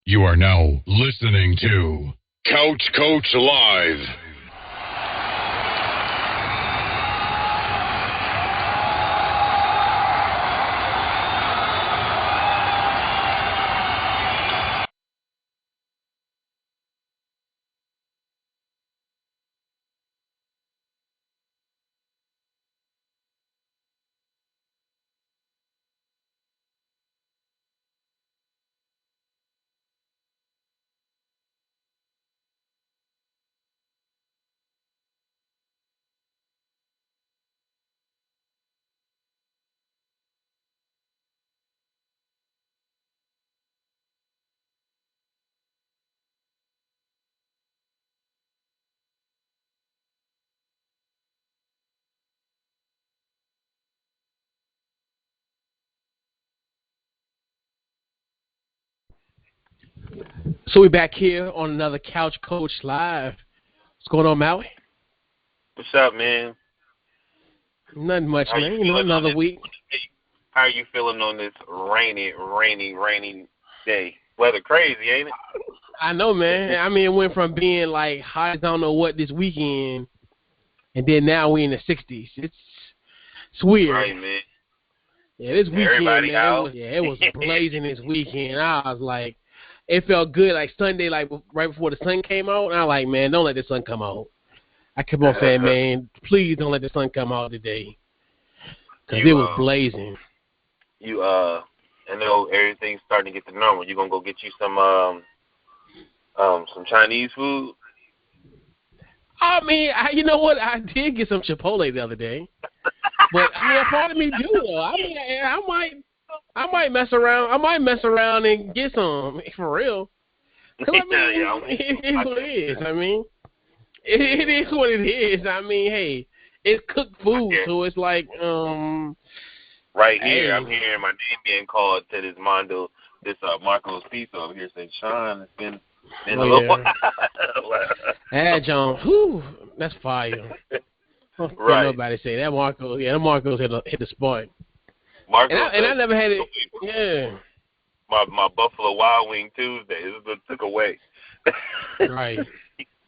You are now listening to Couch Coach Live. So we're back here on another Couch Coach Live. What's going on, Maui? What's up, man? Nothing much, man. You know, another week. How are you feeling on this rainy day? Weather crazy, ain't it? I know, man. I mean, it went from being like hot as I don't know what this weekend, and then now we're in the 60s. It's weird. Right, man. Yeah, this weekend, Everybody man, out. it was blazing this weekend. I was like, it felt good, like Sunday, like right before the sun came out. And I was like, man, don't let the sun come out. I kept on saying, man, please don't let the sun come out today, because it was blazing. I know everything's starting to get to normal. You gonna go get you some Chinese food? I mean, you know what? I did get some Chipotle the other day, but I mean, a part of me do though. I mean, I might mess around. I might mess around and get some for real. I mean, it is what it is. I mean, it is what it is. I mean, hey, it's cooked food, so it's like Right here, I'm hearing my name being called to this Marco's Pizza over here saying, Sean, it's been a little while. That John, whew, that's fire. Right. Nobody say that Marco. Yeah, that Marco's hit the spot. Marcos and I never had it. Yeah. My Buffalo Wild Wing Tuesday, this is what took away. Right.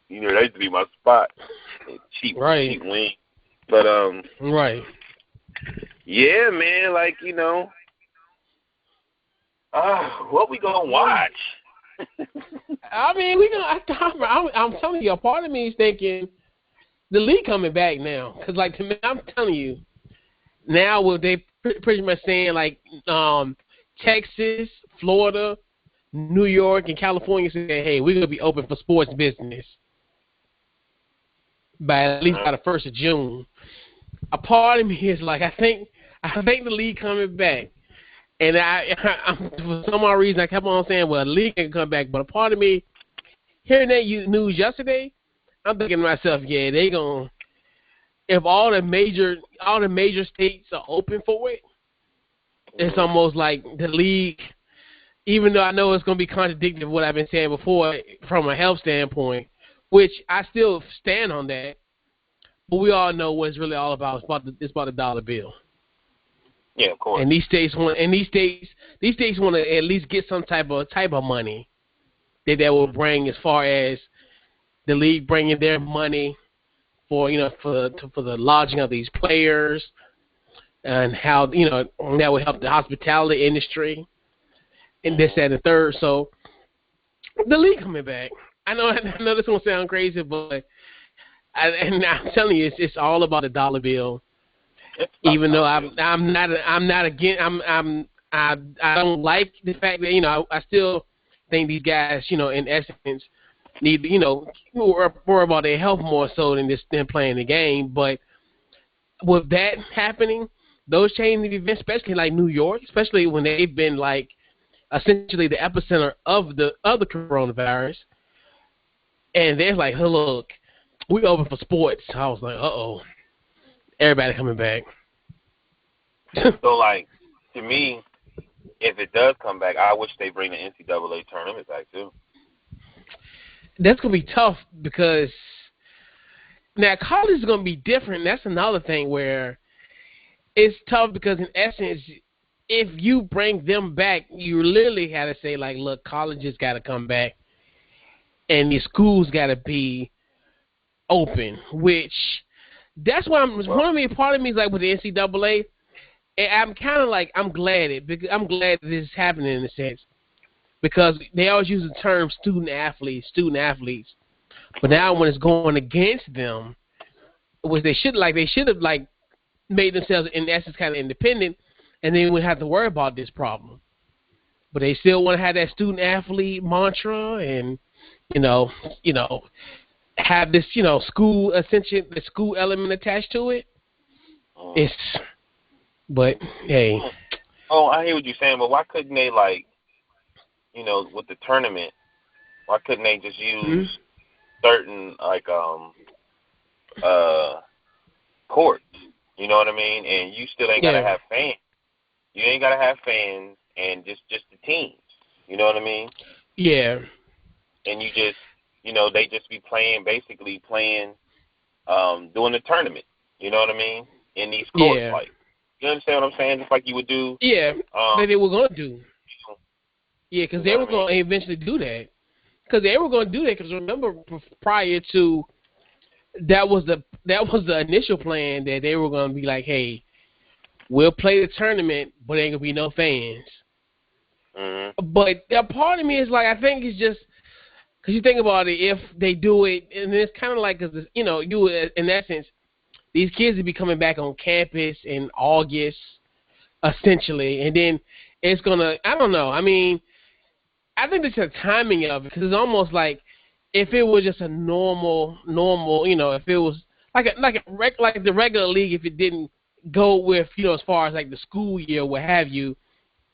You know, that used to be my spot. Cheap wing. But right. Yeah, man, like, you know, what we gonna watch? I mean, I'm telling you, a part of me is thinking the league coming back now, because like to me, I'm telling you, now what they pretty much saying like Texas, Florida, New York, and California saying, hey, we're gonna be open for sports business by at least by the 1st of June. A part of me is like, I think the league coming back, and I'm for some odd reason I kept on saying, well, the league can come back, but a part of me hearing that news yesterday, I'm thinking to myself, yeah, they gonna, if all the major states are open for it, it's almost like the league, even though I know it's gonna be contradictory of what I've been saying before from a health standpoint, which I still stand on that. But we all know what it's really all about. It's about the dollar bill. Yeah, of course. And these states want to at least get some type of money that will bring, as far as the league bringing their money for the lodging of these players, and how that will help the hospitality industry and this, that, and the third. So the league coming back. I know this gonna sound crazy, but. And I'm telling you, it's all about the dollar bill. Even though I don't like the fact that I still think these guys in essence need worry about their health more so than playing the game. But with that happening, those chain of events, especially like New York, especially when they've been like essentially the epicenter of the coronavirus, and they're like, hey, look. We open for sports. I was like, uh-oh. Everybody coming back. So, like, to me, if it does come back, I wish they bring the NCAA tournament back, too. That's going to be tough because now college is going to be different. That's another thing where it's tough because, in essence, if you bring them back, you literally had to say, like, look, colleges got to come back and the schools got to be open, which that's why part of me is like with the NCAA, I'm kind of like, I'm glad this is happening in a sense, because they always use the term student athletes, but now when it's going against them, which they should have made themselves in essence kind of independent, and then we wouldn't have to worry about this problem. But they still want to have that student athlete mantra, and have this school ascension, the school element attached to it. But hey. Oh, I hear what you're saying, but why couldn't they with the tournament? Why couldn't they just use certain courts? You know what I mean? And you still ain't gotta have fans. You ain't gotta have fans, and just the teams. You know what I mean? Yeah. And you just, they just be basically playing, doing the tournament. You know what I mean? In these courts, you understand what I'm saying? Just like you would do. Yeah, that they were gonna do. Yeah, because they were going to eventually do that. Because they were going to do that. Because remember, prior to that was the initial plan, that they were going to be like, hey, we'll play the tournament, but there ain't gonna be no fans. Mm-hmm. But a part of me is like, I think it's just because you think about it, if they do it, and it's kind of like, because you in essence, these kids will be coming back on campus in August, essentially, and then it's gonna, I don't know. I mean, I think it's the timing of it, because it's almost like if it was just a normal, if it was like the regular league, if it didn't go with, as far as like the school year, what have you,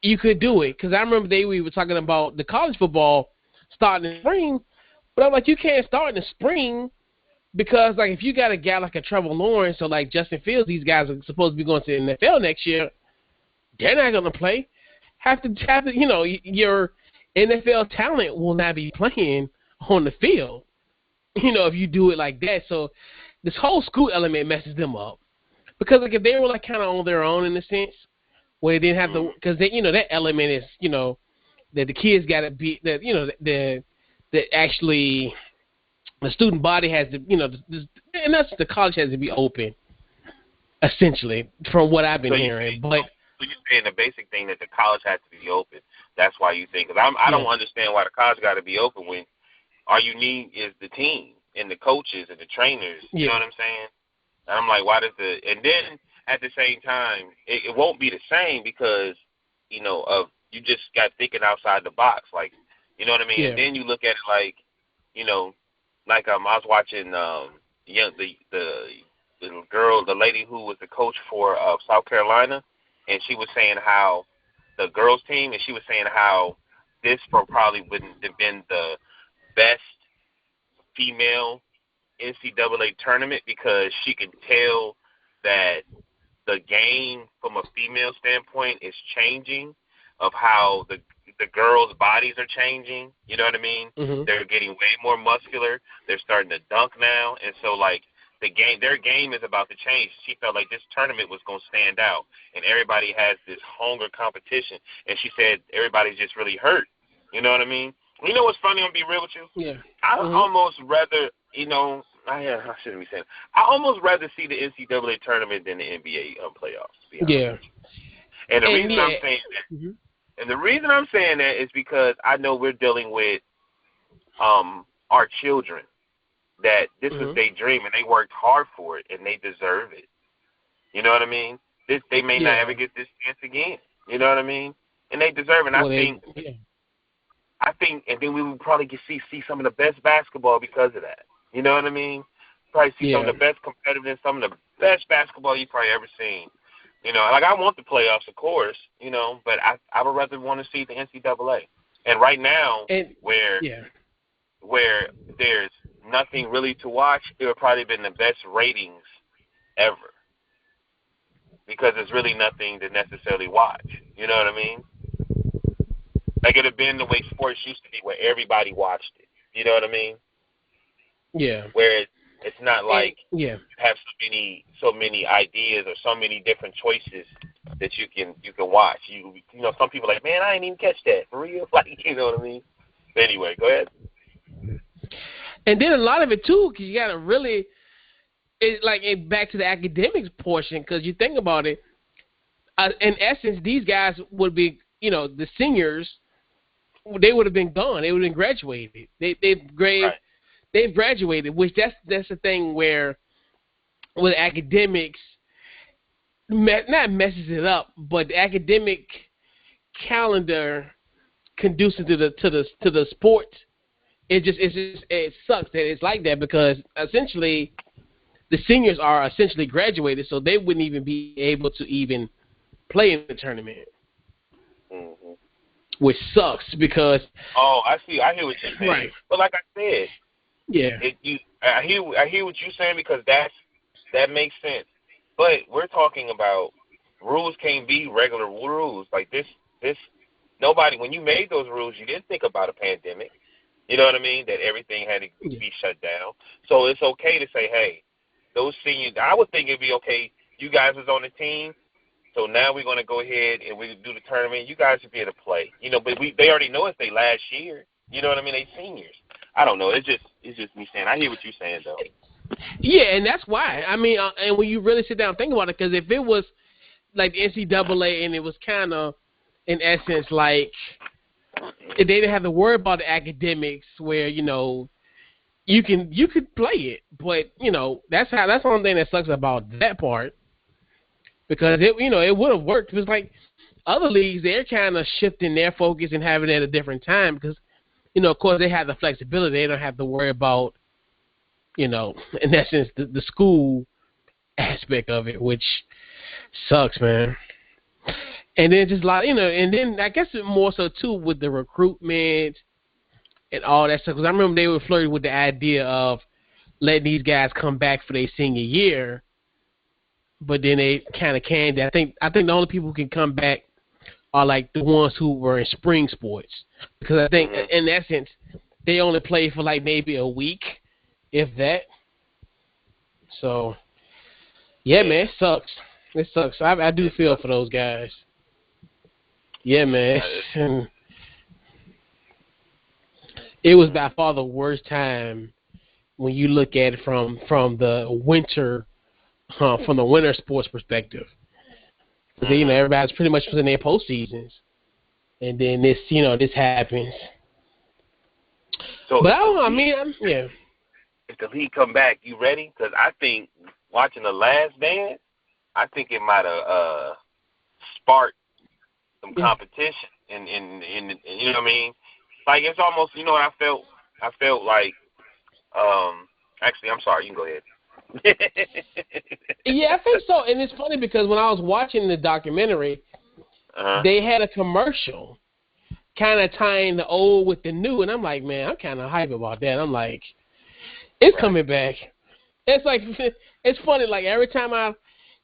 you could do it. Because I remember we were talking about the college football starting in the spring, but I'm like, you can't start in the spring because, like, if you got a guy like a Trevor Lawrence or like Justin Fields, these guys are supposed to be going to the NFL next year, they're not going to play. Have to, your NFL talent will not be playing on the field, if you do it like that. So this whole school element messes them up. Because like if they were like kind of on their own in a sense, where they didn't have to, because they, that element is, that the kids got to be, that that actually the student body has to, and that's the college has to be open, essentially, from what I've been hearing. But you're saying the basic thing that the college has to be open. That's why you think. Because I don't understand why the college got to be open when all you need is the team and the coaches and the trainers. You know what I'm saying? And I'm like, why does and then at the same time, it won't be the same because, you just got thinking outside the box. Like, you know what I mean? Yeah. And then you look at it like, I was watching the little girl, the lady who was the coach for South Carolina, and she was saying how the girls team, and she was saying how this probably wouldn't have been the best female NCAA tournament because she could tell that the game from a female standpoint is changing, of how the girls' bodies are changing. You know what I mean? Mm-hmm. They're getting way more muscular. They're starting to dunk now, and so like their game is about to change. She felt like this tournament was going to stand out, and everybody has this hunger competition. And she said everybody's just really hurt. You know what I mean? You know what's funny? I'm gonna be real with you. Yeah. I almost rather, I shouldn't be saying. I almost rather see the NCAA tournament than the NBA playoffs. To be honest. And the reason I'm saying that, and the reason I'm saying that is because I know we're dealing with our children. That this was their dream, and they worked hard for it, and they deserve it. You know what I mean? They may not ever get this chance again. You know what I mean? And they deserve it. And I think, and then we would probably see some of the best basketball because of that. You know what I mean? Probably see some of the best competitiveness, some of the best basketball you've probably ever seen. Like I want the playoffs, of course, but I would rather want to see the NCAA. And right now, where there's nothing really to watch, it would probably been the best ratings ever because there's really nothing to necessarily watch. You know what I mean? Like it would have been the way sports used to be, where everybody watched it. You know what I mean? Yeah. Where it's not like you have so many ideas or so many different choices that you can watch. You know, some people are like, man, I ain't even catch that for real. Like, you know what I mean? But anyway, go ahead. And then a lot of it too, because you got to really, back to the academics portion, because you think about it. In essence, these guys would be, the seniors. They would have been gone. They would have been graduated. They've graduated, which that's the thing where with academics, not messes it up, but the academic calendar conducive to the sport. It sucks that it's like that, because essentially the seniors are essentially graduated, so they wouldn't even be able to even play in the tournament, which sucks because. Oh, I see. I hear what you're saying. Right. But like I said, yeah, I hear what you're saying, because that makes sense. But we're talking about rules can't be regular rules like this. Nobody, when you made those rules, you didn't think about a pandemic. You know what I mean? That everything had to be shut down. So it's okay to say, hey, those seniors. I would think it'd be okay. You guys was on the team. So now we're going to go ahead and we do the tournament. You guys should be able to play. But they already know it's their last year. You know what I mean? They seniors. I don't know. It's just me saying. I hear what you're saying, though. Yeah, and that's why. I mean, and when you really sit down and think about it, because if it was like the NCAA and it was kind of, in essence, like they didn't have to worry about the academics where, you could play it. But, that's the only thing that sucks about that part. Because it would have worked. It was like other leagues, they're kind of shifting their focus and having it at a different time because, of course, they have the flexibility. They don't have to worry about, in essence, the school aspect of it, which sucks, man. And then just and then I guess it more so too with the recruitment and all that stuff. Because I remember they were flirting with the idea of letting these guys come back for their senior year. But then they kind of canned it. I think the only people who can come back are like the ones who were in spring sports, because I think in essence they only play for like maybe a week, if that. So yeah, man, it sucks. It sucks. I do feel for those guys. Yeah, man. It was by far the worst time when you look at it from the winter. From the winter sports perspective, because everybody's pretty much in their postseasons, and then this this happens. So, but I don't know. I mean, yeah. If the league come back, you ready? Because I think watching The Last Dance, I think it might have sparked some competition, and you know what I mean. Like it's almost what I felt. I felt like actually, I'm sorry. You can go ahead. Yeah, I think so. And it's funny because when I was watching the documentary, they had a commercial kind of tying the old with the new, and I'm like, man, I'm kind of hype about that. I'm like, it's coming back. It's like, it's funny. Like every time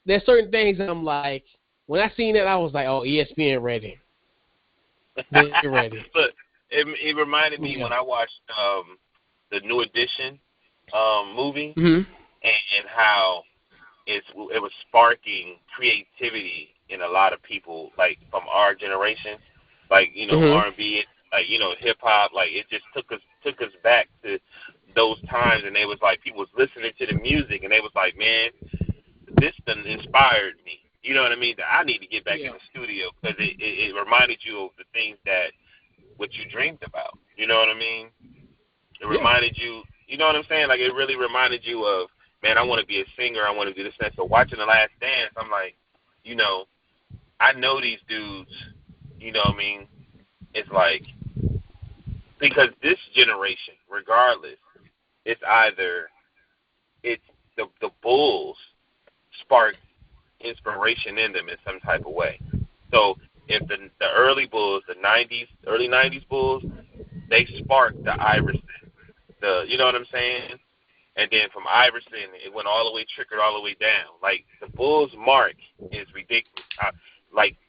there's certain things I'm like, when I seen it, I was like, oh, ESPN ready. They're ready. Look, it reminded me when I watched the New Edition movie. Mm-hmm. And how it was sparking creativity in a lot of people, like from our generation, like R&B, like hip hop, like it just took us back to those times, and they was like people was listening to the music, and they was like, man, this done inspired me. You know what I mean? That I need to get back in the studio because it reminded you of the things that what you dreamed about. You know what I mean? It reminded you. You know what I'm saying? Like it really reminded you of. Man, I want to be a singer. I want to do this and that. So watching The Last Dance, I'm like, I know these dudes. You know what I mean? It's like because this generation, regardless, it's either the Bulls sparked inspiration in them in some type of way. So if the early Bulls, early '90s Bulls, they sparked the Iverson. You know what I'm saying? And then from Iverson, it went all the way, trickled all the way down. Like, the Bulls' mark is ridiculous.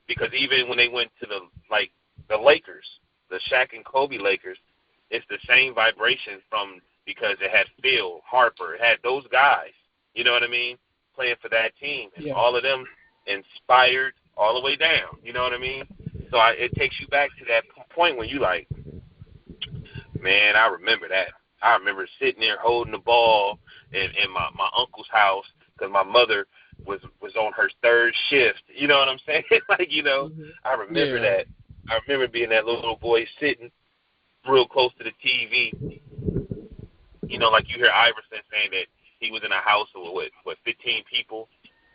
Because even when they went to the Lakers, the Shaq and Kobe Lakers, it's the same vibration because it had Phil, Harper, it had those guys, you know what I mean, playing for that team. And all of them inspired all the way down. You know what I mean? So it takes you back to that point when you like, man, I remember that. I remember sitting there holding the ball in my uncle's house because my mother was on her third shift. You know what I'm saying? Like, you know, I remember that. I remember being that little boy sitting real close to the TV. You know, like you hear Iverson saying that he was in a house with 15 people,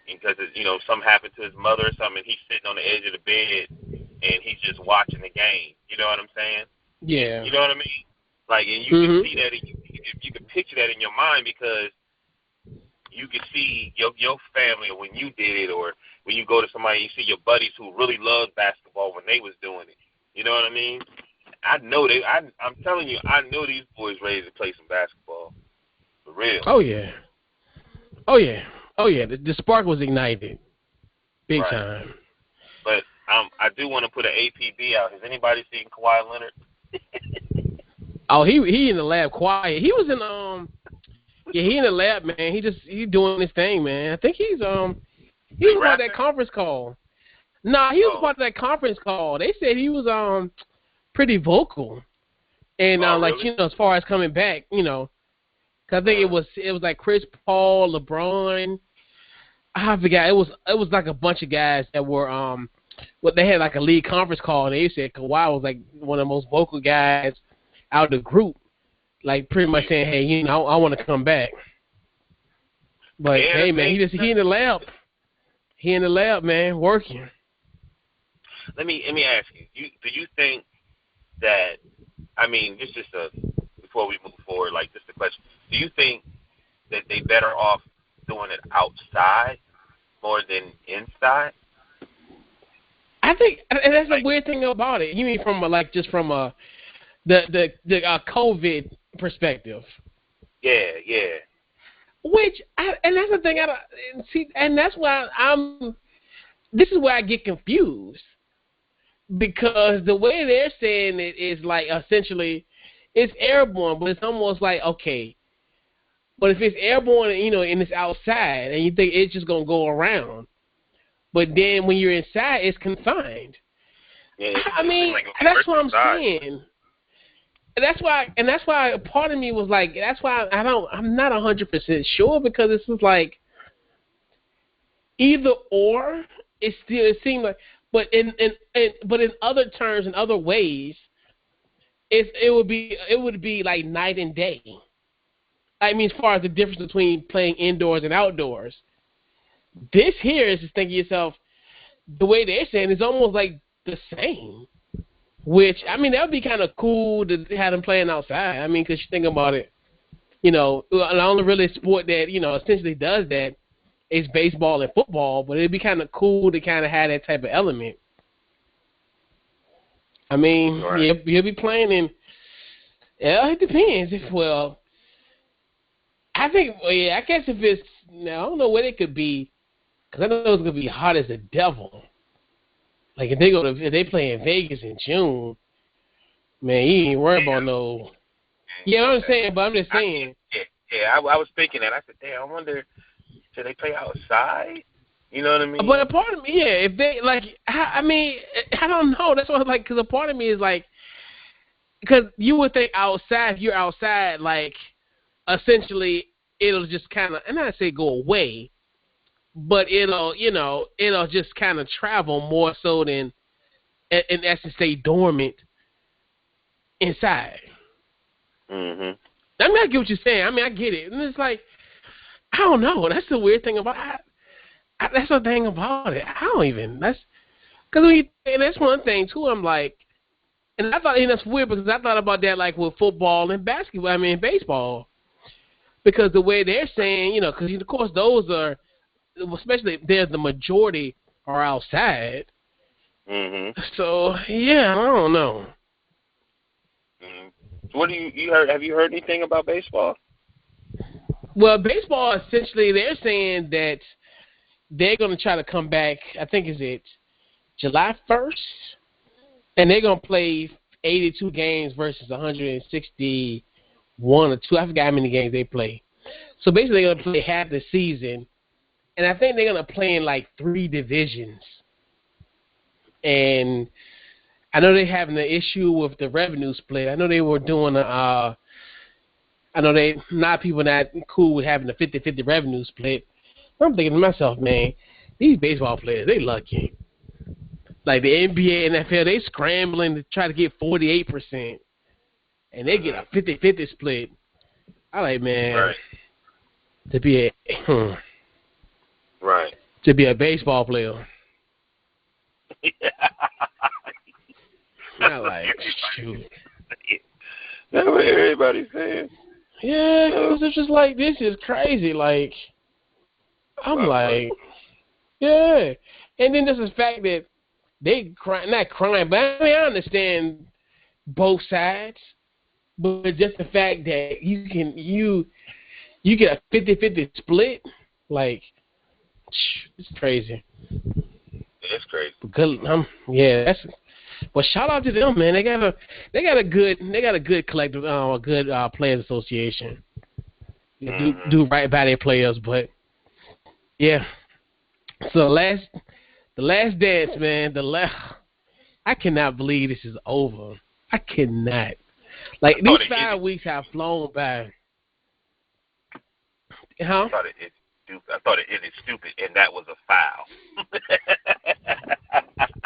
because, you know, something happened to his mother or something, and he's sitting on the edge of the bed, and he's just watching the game. You know what I'm saying? Yeah. You know what I mean? Like, and you can see that, you can picture that in your mind, because you can see your family, or when you did it, or when you go to somebody, you see your buddies who really loved basketball when they was doing it. You know what I mean? I know I'm telling you, I know these boys ready to play some basketball. For real. Oh, yeah. Oh, yeah. Oh, yeah. The spark was ignited. Big time. But I do want to put an APB out. Has anybody seen Kawhi Leonard? Oh, he in the lab quiet. He was in he in the lab, man. He doing his thing, man. I think he was part of that conference call. Nah, he was part of that conference call. They said he was pretty vocal, and like, really? you know, as far as coming back, you know, cause I think it was like Chris Paul, LeBron. I forgot. It was like a bunch of guys that were they had like a league conference call, and they said Kawhi was like one of the most vocal guys out of the group, like pretty much saying, hey, you know, I want to come back. But hey, man, he in the lab. He in the lab, man, working. Let me ask you. Do you think that, I mean, before we move forward, like, just a question. Do you think that they better off doing it outside more than inside? I think, and that's the weird thing about it. You mean from the COVID perspective? Yeah. Which, and that's the thing. And that's why this is where I get confused, because the way they're saying it is like essentially it's airborne, but it's almost like, okay, but if it's airborne, you know, and it's outside, and you think it's just gonna go around, but then when you're inside, it's confined. Yeah, I mean, that's what I'm saying. That's why a part of me was like, that's why I'm not 100% sure, because this was like either or. It seemed like, but in other terms, in other ways, it would be like night and day. I mean, as far as the difference between playing indoors and outdoors, this here is just thinking to yourself, the way they're saying it's almost like the same. Which, I mean, that would be kind of cool to have them playing outside. I mean, because you think about it, you know, the only really sport that, you know, essentially does that is baseball and football, but it'd be kind of cool to kind of have that type of element. I mean, you'll be playing in, it depends. I think, I guess if it's, I don't know what it could be, because I know it's going to be hot as the devil. Like, if they play in Vegas in June, man, you ain't worried about no. You know what I'm saying? But I'm just saying. I was thinking that. I said, damn, I wonder, should they play outside? You know what I mean? But a part of me, if they, like, I mean, I don't know. That's what, like, because a part of me is like, because you would think outside, if you're outside, like, essentially, it'll just kind of, and I say go away, but it'll just kind of travel more so than, in essence, stay dormant inside. Mm-hmm. I mean, I get what you're saying. I mean, I get it. And it's like, I don't know. That's the weird thing about it. That's the thing about it. That's one thing, too. I'm like, and I thought, and that's weird because I thought about that, like, with football and basketball, baseball. Because the way they're saying, you know, because, of course, those are, especially if there's the majority are outside. Mm-hmm. So, yeah, I don't know. Mm-hmm. What do you heard? Have you heard anything about baseball? Well, baseball, essentially, they're saying that they're going to try to come back, I think, is it July 1st? And they're going to play 82 games versus 161 or 2. I forgot how many games they play. So, basically, they're going to play half the season. And I think they're going to play in, like, 3 divisions. And I know they're having an issue with the revenue split. I know they were doing I know they not people not cool with having a 50-50 revenue split. I'm thinking to myself, man, these baseball players, they lucky. Like the NBA and NFL, they scrambling to try to get 48%, and they get a 50-50 split. I like, man, right. to be right. to be a baseball player. I like, shoot. That's what everybody's saying. Yeah, it was just like, this is crazy. Like, I'm like, yeah. And then there's the fact that they not crying, but I mean, I understand both sides, but just the fact that you get a 50-50 split, like, it's crazy. It's crazy. Good, well, shout out to them, man. They got a good collective, a good players association. They do right by their players, but yeah. So the last dance, man. I cannot believe this is over. I cannot. Like, these 5 weeks have flown by. Huh? I thought it ended stupid, and that was a foul.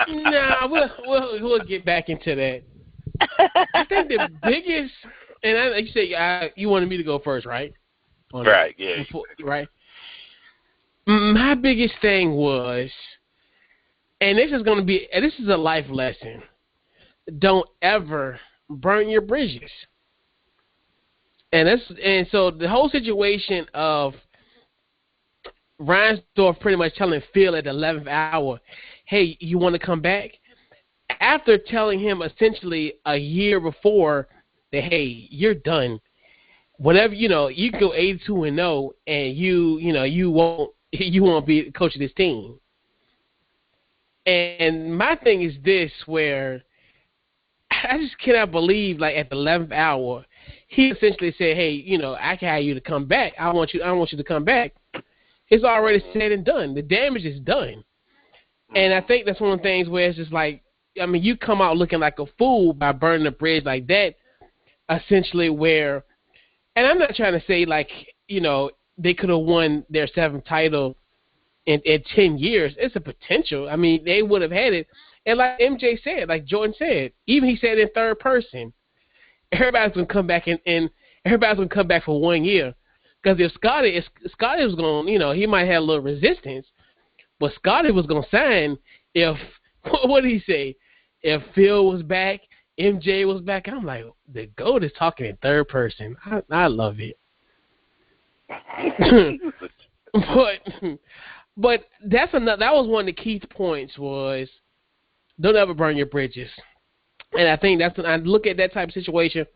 Nah, we'll get back into that. I think the biggest, and you say you wanted me to go first, right? Right. Yeah. Right. My biggest thing was, and this is a life lesson. Don't ever burn your bridges. And so the whole situation of Reinsdorf pretty much telling Phil at the 11th hour, hey, you want to come back? After telling him essentially a year before that, hey, you're done. Whatever, you can go 82-0 and you won't be the coach of this team. And my thing is this, where I just cannot believe, like, at the 11th hour, he essentially said, hey, I can have you to come back. I want you to come back. It's already said and done. The damage is done. And I think that's one of the things where it's just like, I mean, you come out looking like a fool by burning the bridge like that, essentially, where, and I'm not trying to say, like, they could have won their 7th title in 10 years. It's a potential. I mean, they would have had it. And like MJ said, like Jordan said, even he said in third person, everybody's going to come back and everybody's going to come back for 1 year. Because if Scotty was going, he might have a little resistance, but Scotty was going to sign if, what did he say? If Phil was back, MJ was back. I'm like, the GOAT is talking in third person. I love it. But that was one of the key points, was don't ever burn your bridges. And I think I look at that type of situation,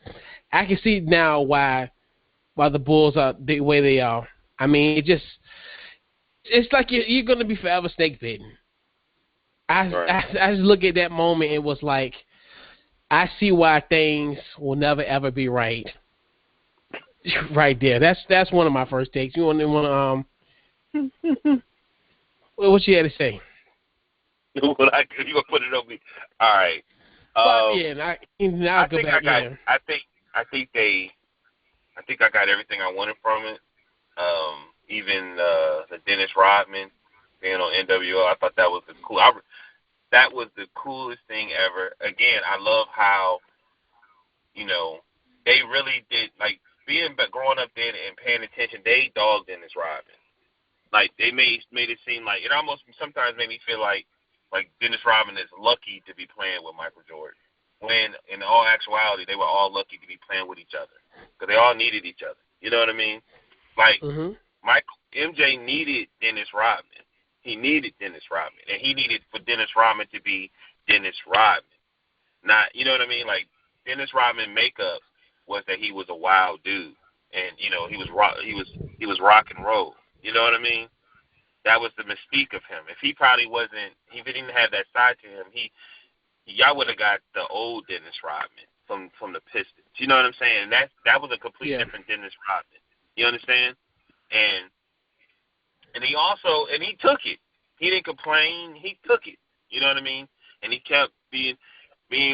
I can see now why the Bulls are the way they are. I mean, it's like you're going to be forever snake bitten. I just look at that moment and was like, I see why things will never ever be right. Right there. That's one of my first takes. You want what you had to say? You gonna put it on me? All right. I'll go back. I think I got everything I wanted from it. Even the Dennis Rodman being on NWO, I thought that was that was the coolest thing ever. Again, I love how, they really did, like, growing up then and paying attention, they dogged Dennis Rodman. Like, they made it seem like, it almost sometimes made me feel like Dennis Rodman is lucky to be playing with Michael Jordan, when in all actuality they were all lucky to be playing with each other, because they all needed each other. You know what I mean? Like, MJ needed Dennis Rodman. He needed Dennis Rodman, and he needed for Dennis Rodman to be Dennis Rodman. Not, you know what I mean? Like, Dennis Rodman makeup was that he was a wild dude, and he was rock and roll. You know what I mean? That was the mystique of him. If he didn't have that side to him, y'all would have got the old Dennis Rodman from the Pistons. You know what I'm saying? That was a complete different Dennis Rodman. You understand? And he took it. He didn't complain. He took it. You know what I mean? and he kept being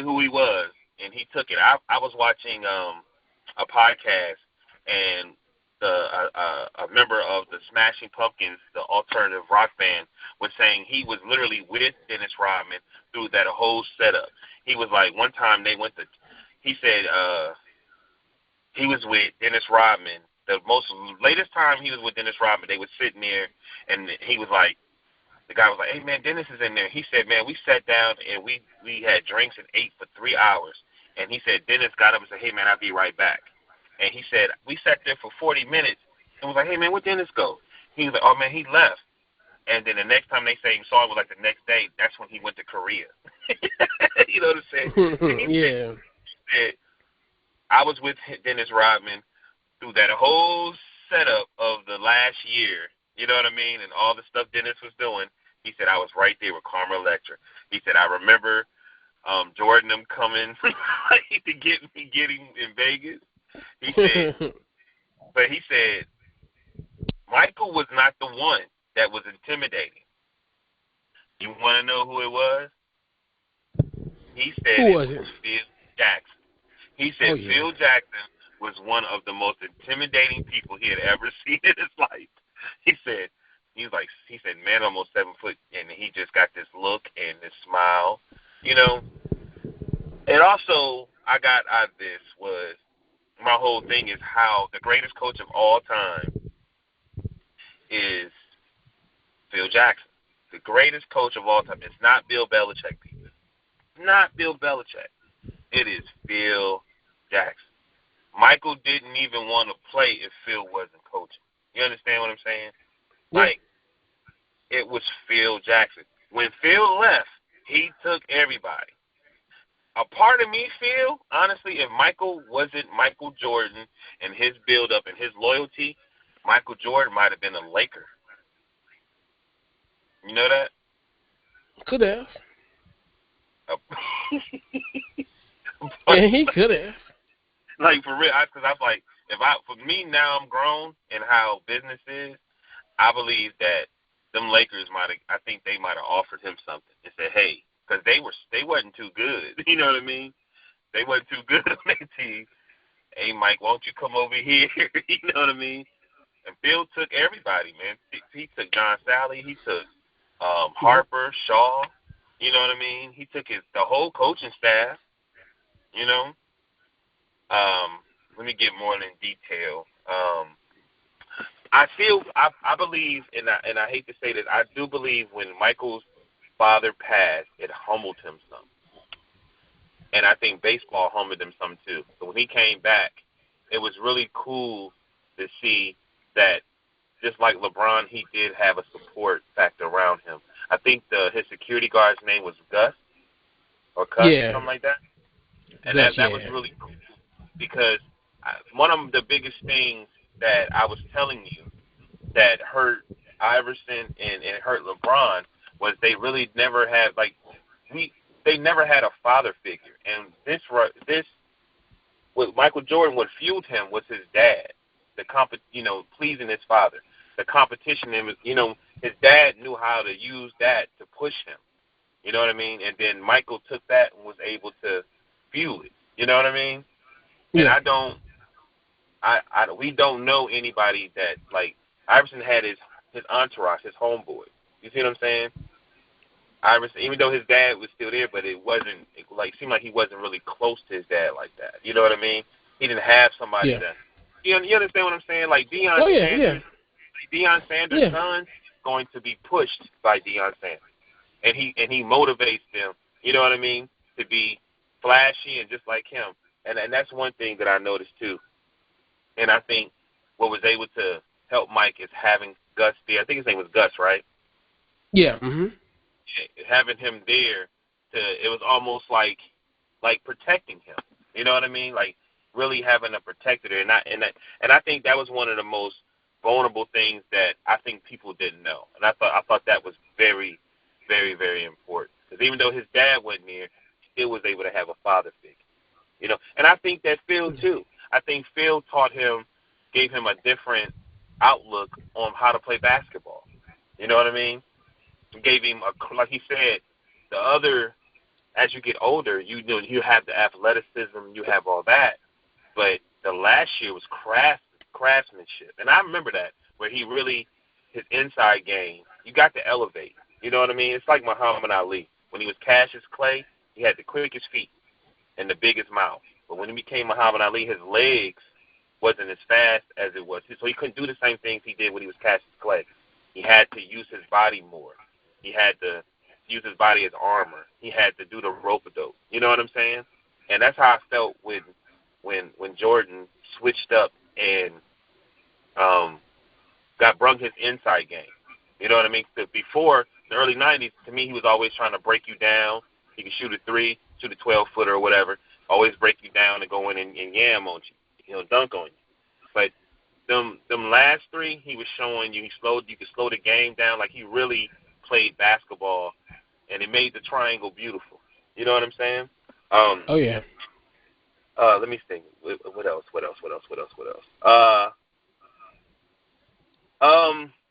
who he was, and he took it. I was watching a podcast, and a member of the Smashing Pumpkins, the alternative rock band, was saying he was literally with Dennis Rodman through that whole setup. He was like, one time they went to, he said he was with Dennis Rodman. The latest time he was with Dennis Rodman, they was sitting there, and he was like, the guy was like, hey, man, Dennis is in there. He said, man, we sat down, and we had drinks and ate for 3 hours. And he said, Dennis got up and said, hey, man, I'll be right back. And he said, we sat there for 40 minutes and was like, hey, man, where'd Dennis go? He was like, oh, man, he left. And then the next time they say he saw him was like the next day. That's when he went to Korea. You know what I'm saying? Yeah. He said, I was with Dennis Rodman through that whole setup of the last year, you know what I mean, and all the stuff Dennis was doing. He said, I was right there with Karma Electra. He said, I remember Jordan them coming to get him in Vegas. He said, but he said, Michael was not the one that was intimidating. You want to know who it was? He said who was it was Phil Jackson. He said Phil Jackson was one of the most intimidating people he had ever seen in his life. He said, man, almost 7 foot, and he just got this look and this smile, you know. And also, I got out of this was, my whole thing is how the greatest coach of all time is Phil Jackson. The greatest coach of all time. It's not Bill Belichick, people. Not Bill Belichick. It is Phil Jackson. Michael didn't even want to play if Phil wasn't coaching. You understand what I'm saying? Like, it was Phil Jackson. When Phil left, he took everybody. A part of me feel, honestly, if Michael wasn't Michael Jordan and his build-up and his loyalty, Michael Jordan might have been a Laker. You know that? Could have. Yeah, he could have. Like, for real, because I'm like, for me now I'm grown and how business is, I believe that them Lakers I think they might have offered him something and said, hey, because they wasn't too good. You know what I mean? They wasn't too good on their team. Hey, Mike, won't you come over here? You know what I mean? And Phil took everybody, man. He took John Sally. He took Harper, Shaw. You know what I mean? He took the whole coaching staff. You know? Let me get more in detail. I believe, and I hate to say this, I do believe when Michael's father passed, it humbled him some. And I think baseball humbled him some too. So when he came back, it was really cool to see that just like LeBron, he did have a support factor around him. I think his security guard's name was Gus or Cus or something like that. And that was really cool because one of the biggest things that I was telling you that hurt Iverson and hurt LeBron was they really never had they never had a father figure, and this what Michael Jordan, what fueled him was his dad, pleasing his father, the competition, and his dad knew how to use that to push him, you know what I mean, and then Michael took that and was able to fuel it, you know what I mean, and we don't know anybody that like Iverson had his entourage, his homeboy. You see what I'm saying? Iverson, even though his dad was still there, but it seemed like he wasn't really close to his dad like that. You know what I mean? He didn't have somebody that. You understand what I'm saying? Like Deion Sanders, Deion Sanders' son is going to be pushed by Deion Sanders, and he motivates them. You know what I mean? To be flashy and just like him. And that's one thing that I noticed too. And I think what was able to help Mike is having Gus there. I think his name was Gus, right? Yeah. Mm-hmm. Having him there, it was almost like protecting him. You know what I mean? Like really having a protector there. And I think that was one of the most vulnerable things that I think people didn't know. And I thought that was very, very, very important. Because even though his dad wasn't there, he still was able to have a father figure. You know, and I think that Phil too. I think Phil gave him a different outlook on how to play basketball. You know what I mean? Gave him like he said, the other as you get older, you have the athleticism, you have all that, but the last year was craftsmanship, and I remember that where he really his inside game, you got to elevate. You know what I mean? It's like Muhammad Ali when he was Cassius Clay, he had the quickest feet and the biggest mouth, but when he became Muhammad Ali, his legs wasn't as fast as it was, so he couldn't do the same things he did when he was Cassius Clay. He had to use his body more. He had to use his body as armor. He had to do the rope-a-dope. You know what I'm saying? And that's how I felt when Jordan switched up and brung his inside game. You know what I mean? Before the early 90s, to me, he was always trying to break you down. He could shoot a 3, shoot a 12-footer or whatever, always break you down and go in and yam on you, dunk on you. But them last 3, he was showing you you could slow the game down, like he really played basketball, and it made the triangle beautiful. You know what I'm saying? Oh yeah. Let me think. What else?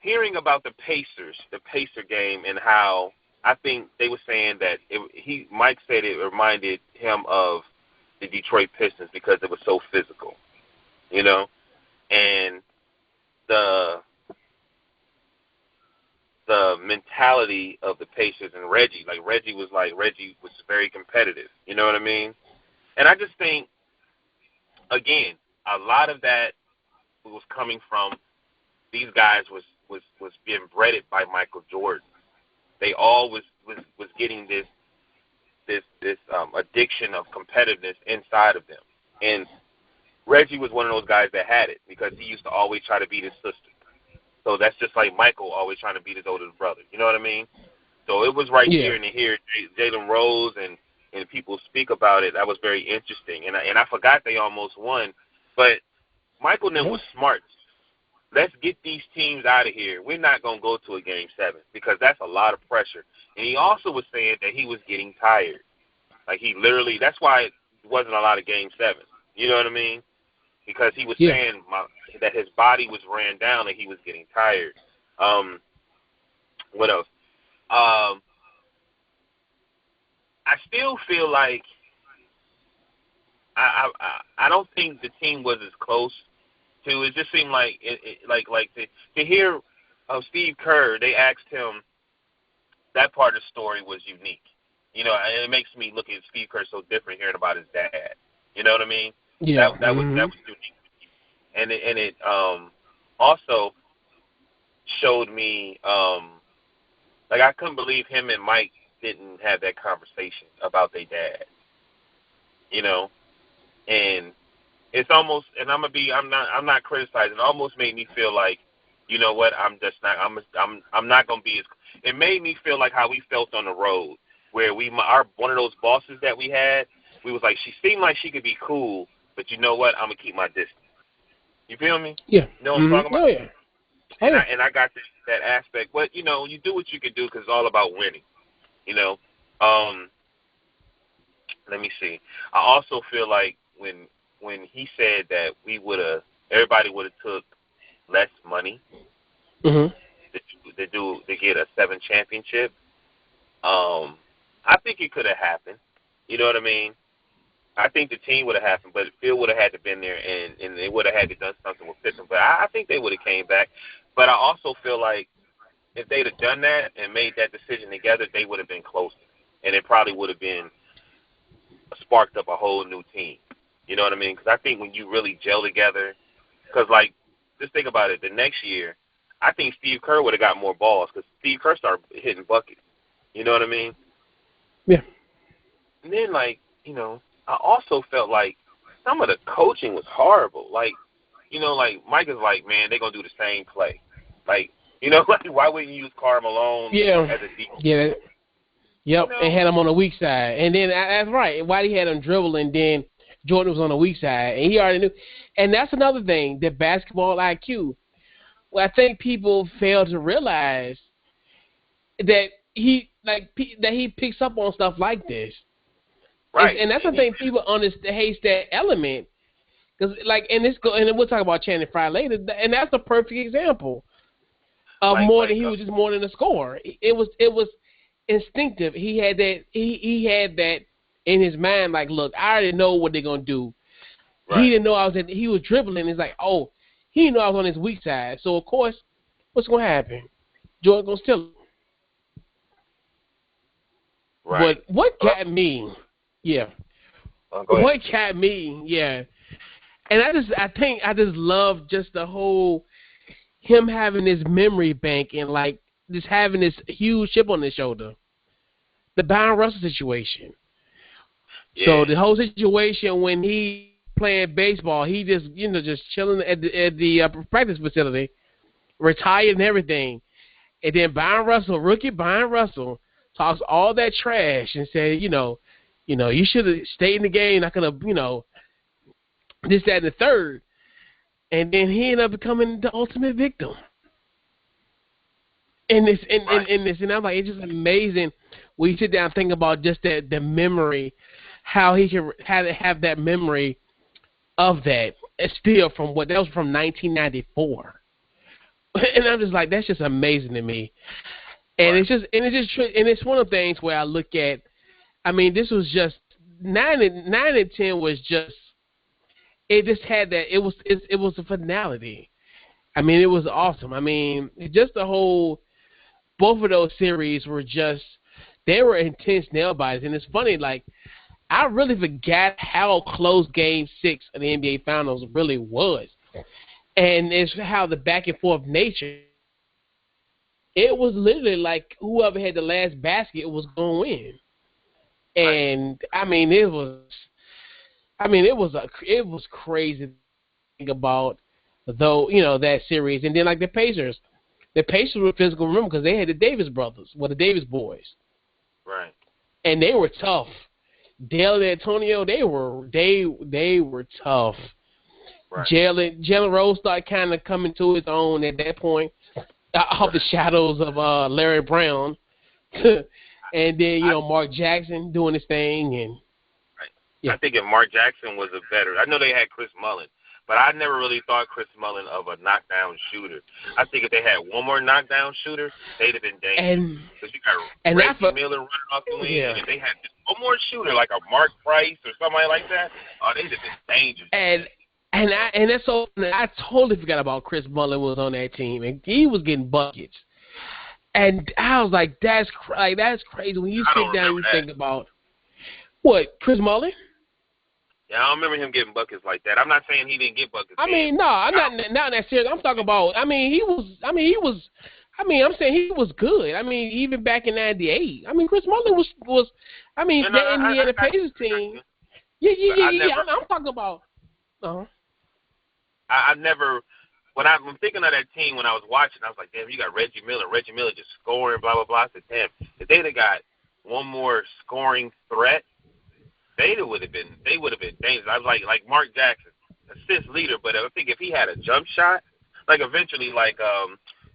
Hearing about the Pacer game, and how I think they were saying that Mike said it reminded him of the Detroit Pistons because it was so physical, and the mentality of the Pacers and Reggie was very competitive. You know what I mean? And I just think, again, a lot of that was coming from these guys was being breaded by Michael Jordan. They all was getting this addiction of competitiveness inside of them. And Reggie was one of those guys that had it because he used to always try to beat his sister. So that's just like Michael always trying to beat his older brother. You know what I mean? So it was right here and to hear Jalen Rose and people speak about it. That was very interesting. And I forgot they almost won. But Michael then was smart. Let's get these teams out of here. We're not going to go to a Game 7 because that's a lot of pressure. And he also was saying that he was getting tired. Like that's why it wasn't a lot of Game 7s. You know what I mean? Because he was saying that his body was ran down and he was getting tired. What else? I still feel like I don't think the team was as close to. It just seemed like to hear of Steve Kerr. They asked him, that part of the story was unique. And it makes me look at Steve Kerr so different hearing about his dad. You know what I mean? Yeah. That was unique. And it also showed me I couldn't believe him and Mike didn't have that conversation about their dad. And it's almost, and I'm not criticizing. It almost made me feel like, you know what, I'm not gonna be as. It made me feel like how we felt on the road, where one of those bosses that we had, we was like, she seemed like she could be cool, but you know what, I'm gonna keep my distance. You feel me? Yeah. You know what I'm talking about? Oh yeah. And I got that aspect, but you do what you can do because it's all about winning. Let me see. I also feel like when he said that everybody would have took less money to get a 7 championship. I think it could have happened. You know what I mean? I think the team would have happened, but Phil would have had to been there, and they would have had to done something with Pippen. But I think they would have came back. But I also feel like if they'd have done that and made that decision together, they would have been closer, and it probably would have been sparked up a whole new team. You know what I mean? Because I think when you really gel together, because just think about it. The next year, I think Steve Kerr would have got more balls because Steve Kerr started hitting buckets. You know what I mean? Yeah. And then I also felt like some of the coaching was horrible. Mike is like, man, they're going to do the same play. Why wouldn't you use Karl Malone as a deep? Yeah. Yep, and had him on the weak side. And then, that's right, why he had him dribbling, then Jordan was on the weak side. And he already knew. And that's another thing, the basketball IQ. Well, I think people fail to realize that he picks up on stuff like this. Right. And that's the thing, people hates that element. Because, and we'll talk about Channing Frye later, and that's the perfect example of more than a scorer. It was instinctive. He had that in his mind. Like, look, I already know what they're gonna do. Right. He didn't know he was dribbling. It's like, oh, he didn't know I was on his weak side. So of course, what's gonna happen? Jordan gonna steal it. Right. But what got me? Yeah. What got me? Yeah. And I think I just love just the whole him having this memory bank and like just having this huge chip on his shoulder. The Byron Russell situation. Yeah. So the whole situation when he playing baseball, he just just chilling at the practice facility, retired and everything, and then rookie Byron Russell talks all that trash and said, you should have stayed in the game. Not gonna, this, that, and the third. And then he ended up becoming the ultimate victim. And I'm like, it's just amazing when you sit down and think about just the memory, how he can have that memory of that. It's still that was from 1994. And I'm just like, that's just amazing to me. And it's one of the things where I look at. I mean, this was just 9 and 10 was just. It just had that. It was a finality. I mean, it was awesome. I mean, just the whole. Both of those series were just. They were intense nail biters, and it's funny. Like, I really forgot how close Game 6 of the NBA Finals really was, and it's how the back and forth nature. It was literally like whoever had the last basket was going to win. And it was crazy to think about, though, that series. And then like the Pacers were physical, remember, because they had the Davis brothers, the Davis boys, right? And they were tough. Dale and Antonio, they were tough. Right. Jalen Rose started kind of coming to his own at that point, off the shadows of Larry Brown. And then, Mark Jackson doing his thing. And I think if Mark Jackson was a veteran, I know they had Chris Mullin, but I never really thought Chris Mullin of a knockdown shooter. I think if they had one more knockdown shooter, they'd have been dangerous. Because you got Reggie Miller running off the wing, and if they had just one more shooter, like a Mark Price or somebody like that, they'd have been dangerous. And that's so. I totally forgot about Chris Mullin was on that team, and he was getting buckets. And I was like, that's crazy. When you sit down and you think about what, Chris Mullin? Yeah, I don't remember him getting buckets like that. I'm not saying he didn't get buckets. I'm not that serious. I'm talking about. I'm saying he was good. I mean, even back in '98. I mean, Chris Mullin was. I mean, in the Pacers team. Yeah. I'm talking about. I never. When I'm thinking of that team, when I was watching, I was like, damn, you got Reggie Miller just scoring, blah, blah, blah. I said, damn, if they'd have got one more scoring threat, they would have been dangerous. I was like Mark Jackson, assist leader, but I think if he had a jump shot, like eventually,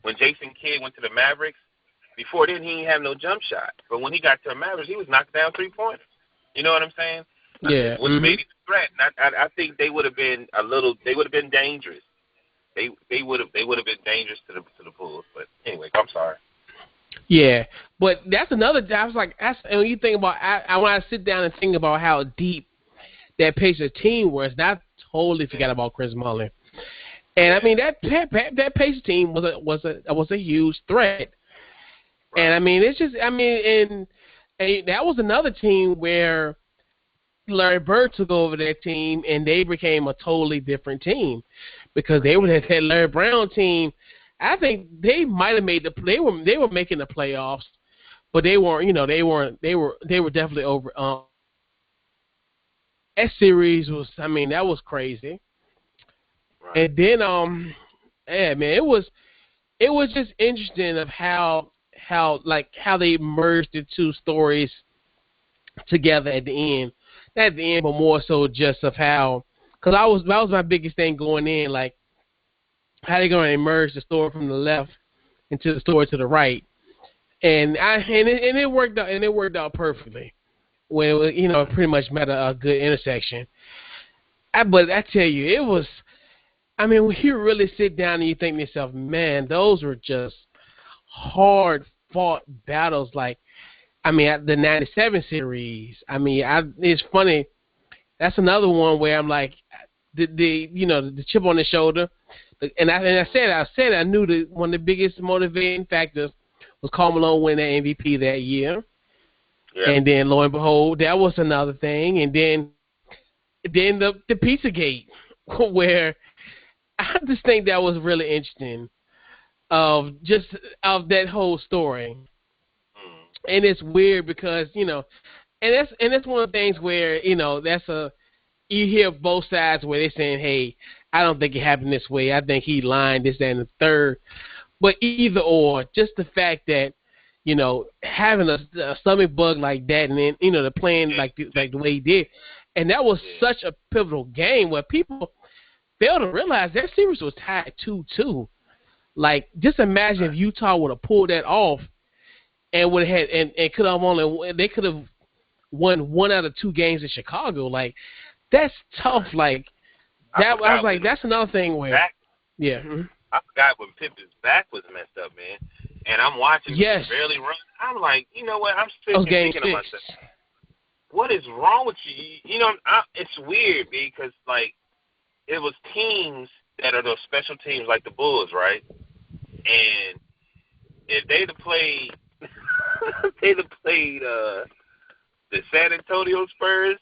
when Jason Kidd went to the Mavericks, before then he didn't have no jump shot. But when he got to the Mavericks, he was knocking down 3-pointers. You know what I'm saying? Yeah. Which made him a threat. And I think they would have been dangerous. They would have been dangerous to the Bulls, but anyway, I'm sorry. Yeah, but that's another. I was like, when you think about, when I sit down and think about how deep that Pacers team was, and I totally forgot about Chris Mullin. And I mean that Pacers team was a huge threat. Right. And I mean and that was another team where Larry Bird took over that team, and they became a totally different team. Because they would have had Larry Brown team, I think they might have made they were making the playoffs, but they weren't. They were definitely over. That series was, that was crazy. Right. And then it was just interesting of how they merged the two stories together at the end. Not at the end, but more so just of how. Because that was my biggest thing going in, like how they going to emerge the story from the left into the story to the right, and it worked out, and it worked out perfectly when it was, pretty much met a good intersection. But I tell you, it was. When you really sit down and you think to yourself, man, those were just hard fought battles. Like I mean, the '97 series. I mean, it's funny. That's another one where I'm like, the chip on the shoulder. And I said I knew that one of the biggest motivating factors was Karl Malone winning the MVP that year. Yeah. And then lo and behold, that was another thing. And then the Pizzagate, where I just think that was really interesting of that whole story. And it's weird because, and that's one of the things where, you hear both sides where they're saying, hey, I don't think it happened this way. I think he lied, this, that, and the third. But either or, just the fact that, having a stomach bug like that and then, the playing like the way he did. And that was such a pivotal game where people fail to realize that series was tied 2-2. Like, just imagine if Utah would have pulled that off and would have had and could have they could have won 1 out of 2 games in Chicago. Like, that's tough. Like, I was like, that's another thing where, I forgot when Pippen's back was messed up, man. And I'm watching him barely run. I'm like, you know what? I'm sitting thinking to myself, what is wrong with you? It's weird because, like, it was teams that are those special teams like the Bulls, right? And if they'd have played, the San Antonio Spurs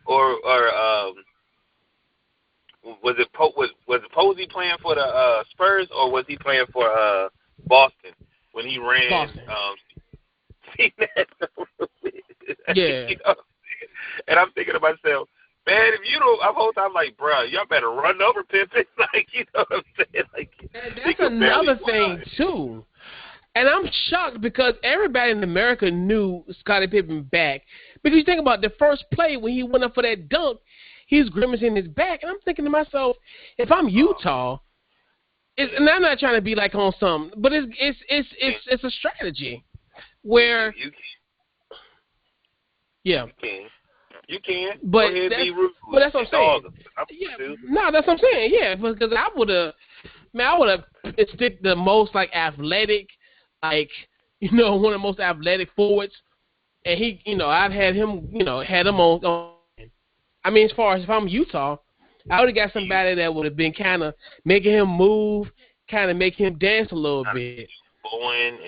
or was it Posey playing for the Spurs or was he playing for Boston when he ran? Boston. Yeah. And I'm thinking to myself, man, if you don't, I'm whole time like, bro, y'all better run over Pippen. Like, you know what I'm saying? Like, that's another thing too. And I'm shocked because everybody in America knew Scottie Pippen back. Because you think about the first play when he went up for that dunk, he was grimacing his back, and I'm thinking to myself, if I'm Utah, and I'm not trying to be like on something, but it's a strategy where You can. But go ahead, be rude. But that's what I'm saying. No, that's what I'm saying. Yeah, because I would have stick the most like athletic, like one of the most athletic forwards, and he, I'd had him, had him on. I mean, as far as if I'm Utah, I would have got somebody that would have been kind of making him move, kind of make him dance a little bit.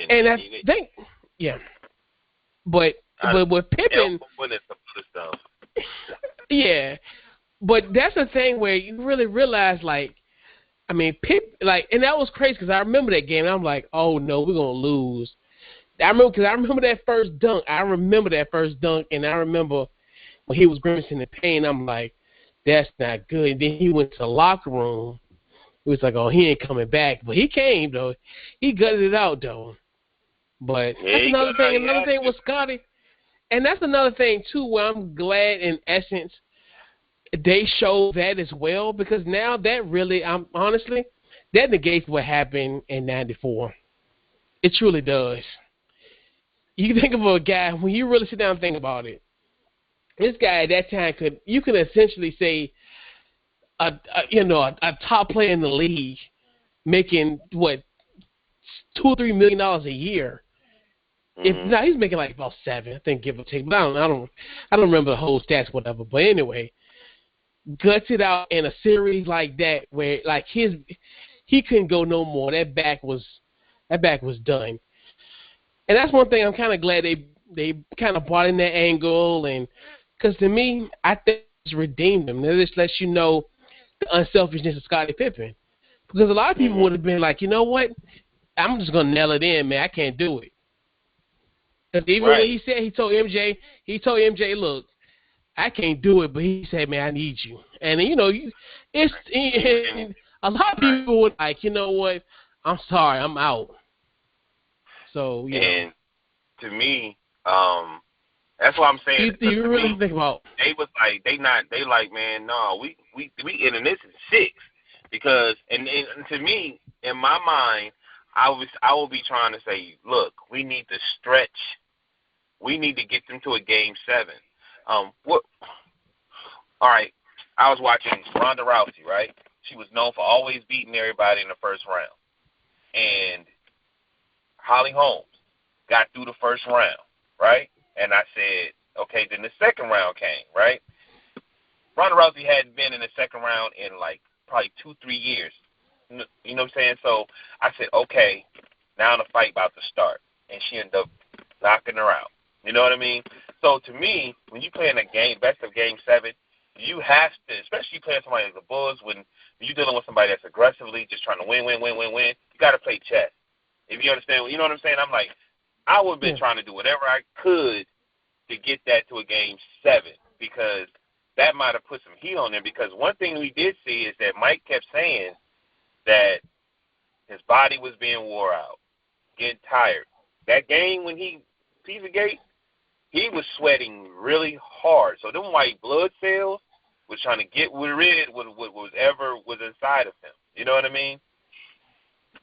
And I think, but with Pippen, but that's the thing where you really realize, like, I mean, and that was crazy because I remember that game. And I'm like, oh no, we're gonna lose. I remember that first dunk. And I remember when he was grimacing in pain. I'm like, that's not good. And then he went to the locker room. It was like, oh, he ain't coming back, but he came though. He gutted it out though. But that's another thing. Another thing with Scottie, and that's another thing too. Where I'm glad, in essence, they showed that as well, because now that really, honestly, that negates what happened in '94. It truly does. You think of a guy, when you really sit down and think about it, this guy at that time could essentially say a top player in the league making what $2 or $3 million a year. Now he's making like about 7, I think, give or take. But I don't remember the whole stats, whatever. But anyway, guts it out in a series like that where like he couldn't go no more. That back was done. And that's one thing I'm kind of glad they kind of brought in that angle, and because to me, I think it's redeemed him. It just lets you know the unselfishness of Scottie Pippen. Because a lot of people would have been like, you know what, I'm just gonna nail it in, man. I can't do it. Because even when he said, he told MJ, look, I can't do it, but he said, man, I need you. And a lot of people were like, you know what, I'm sorry, I'm out. So and to me, that's what I'm saying. You really think about? They was like, they like, man, no, we ending this in 6, because and to me, in my mind, I will be trying to say, look, we need to stretch. We need to get them to a game 7. All right, I was watching Ronda Rousey, right? She was known for always beating everybody in the first round, and Holly Holmes got through the first round, right? And I said, okay, then the second round came, right? Ronda Rousey hadn't been in the second round in like probably 2-3 years. You know what I'm saying? So I said, okay, now the fight about to start. And she ended up knocking her out. You know what I mean? So to me, when you play in a game, best of game 7, you have to, especially playing somebody like the Bulls, when you're dealing with somebody that's aggressively just trying to win, you got to play chess. If you understand, you know what I'm saying? I'm like, I would have been trying to do whatever I could to get that to a game 7 because that might have put some heat on them. Because one thing we did see is that Mike kept saying that his body was being wore out, getting tired. That game when he Pizzagate, he was sweating really hard. So them white blood cells was trying to get rid of whatever was inside of him. You know what I mean?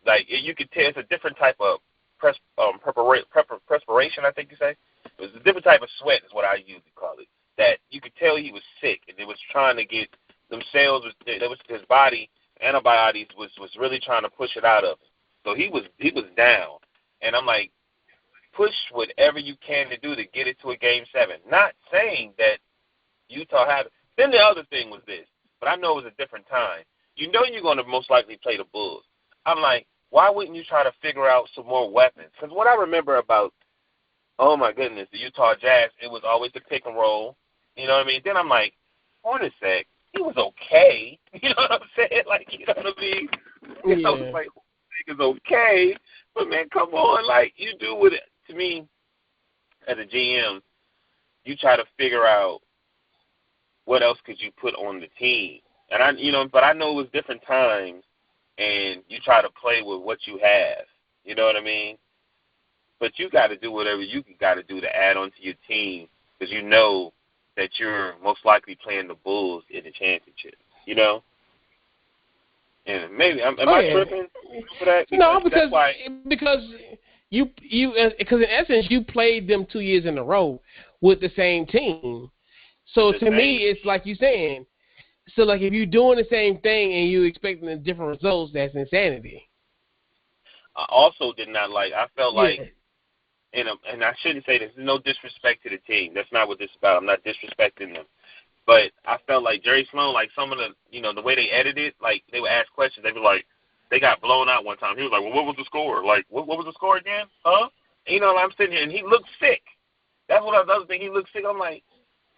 Like, you could tell it's a different type of perspiration, I think you say. It was a different type of sweat is what I usually call it. That you could tell he was sick, and it was trying to get them cells, his body, antibodies was really trying to push it out of him. So he was down. And I'm like, push whatever you can to do to get it to a game 7. Not saying that Utah had it. Then the other thing was this, but I know it was a different time. You know you're going to most likely play the Bulls. I'm like, why wouldn't you try to figure out some more weapons? Because what I remember about, oh my goodness, the Utah Jazz, it was always the pick and roll. You know what I mean? Then I'm like, Hornacek, he was okay. You know what I'm saying? Like, you know what I mean? Yeah. I was like, Hornacek is okay, but man, come on. Like, you do with it. To me, as a GM, you try to figure out what else could you put on the team. And but I know it was different times, and you try to play with what you have. You know what I mean? But you got to do whatever you got to do to add on to your team because you know that you're most likely playing the Bulls in the championship. You know? And maybe am I tripping for that? No, because in essence you played them 2 years in a row with the same team. So to me, it's like you're saying. So like if you're doing the same thing and you expecting different results, that's insanity. I also did not like. I felt like, and I shouldn't say this. There's no disrespect to the team. That's not what this is about. I'm not disrespecting them. But I felt like Jerry Sloan, like some of the, the way they edited, like they would ask questions. They were like, they got blown out one time. He was like, well, what was the score? Like, what was the score again? Huh? And, I'm sitting here, and he looked sick. That's what the other thing. He looked sick. I'm like,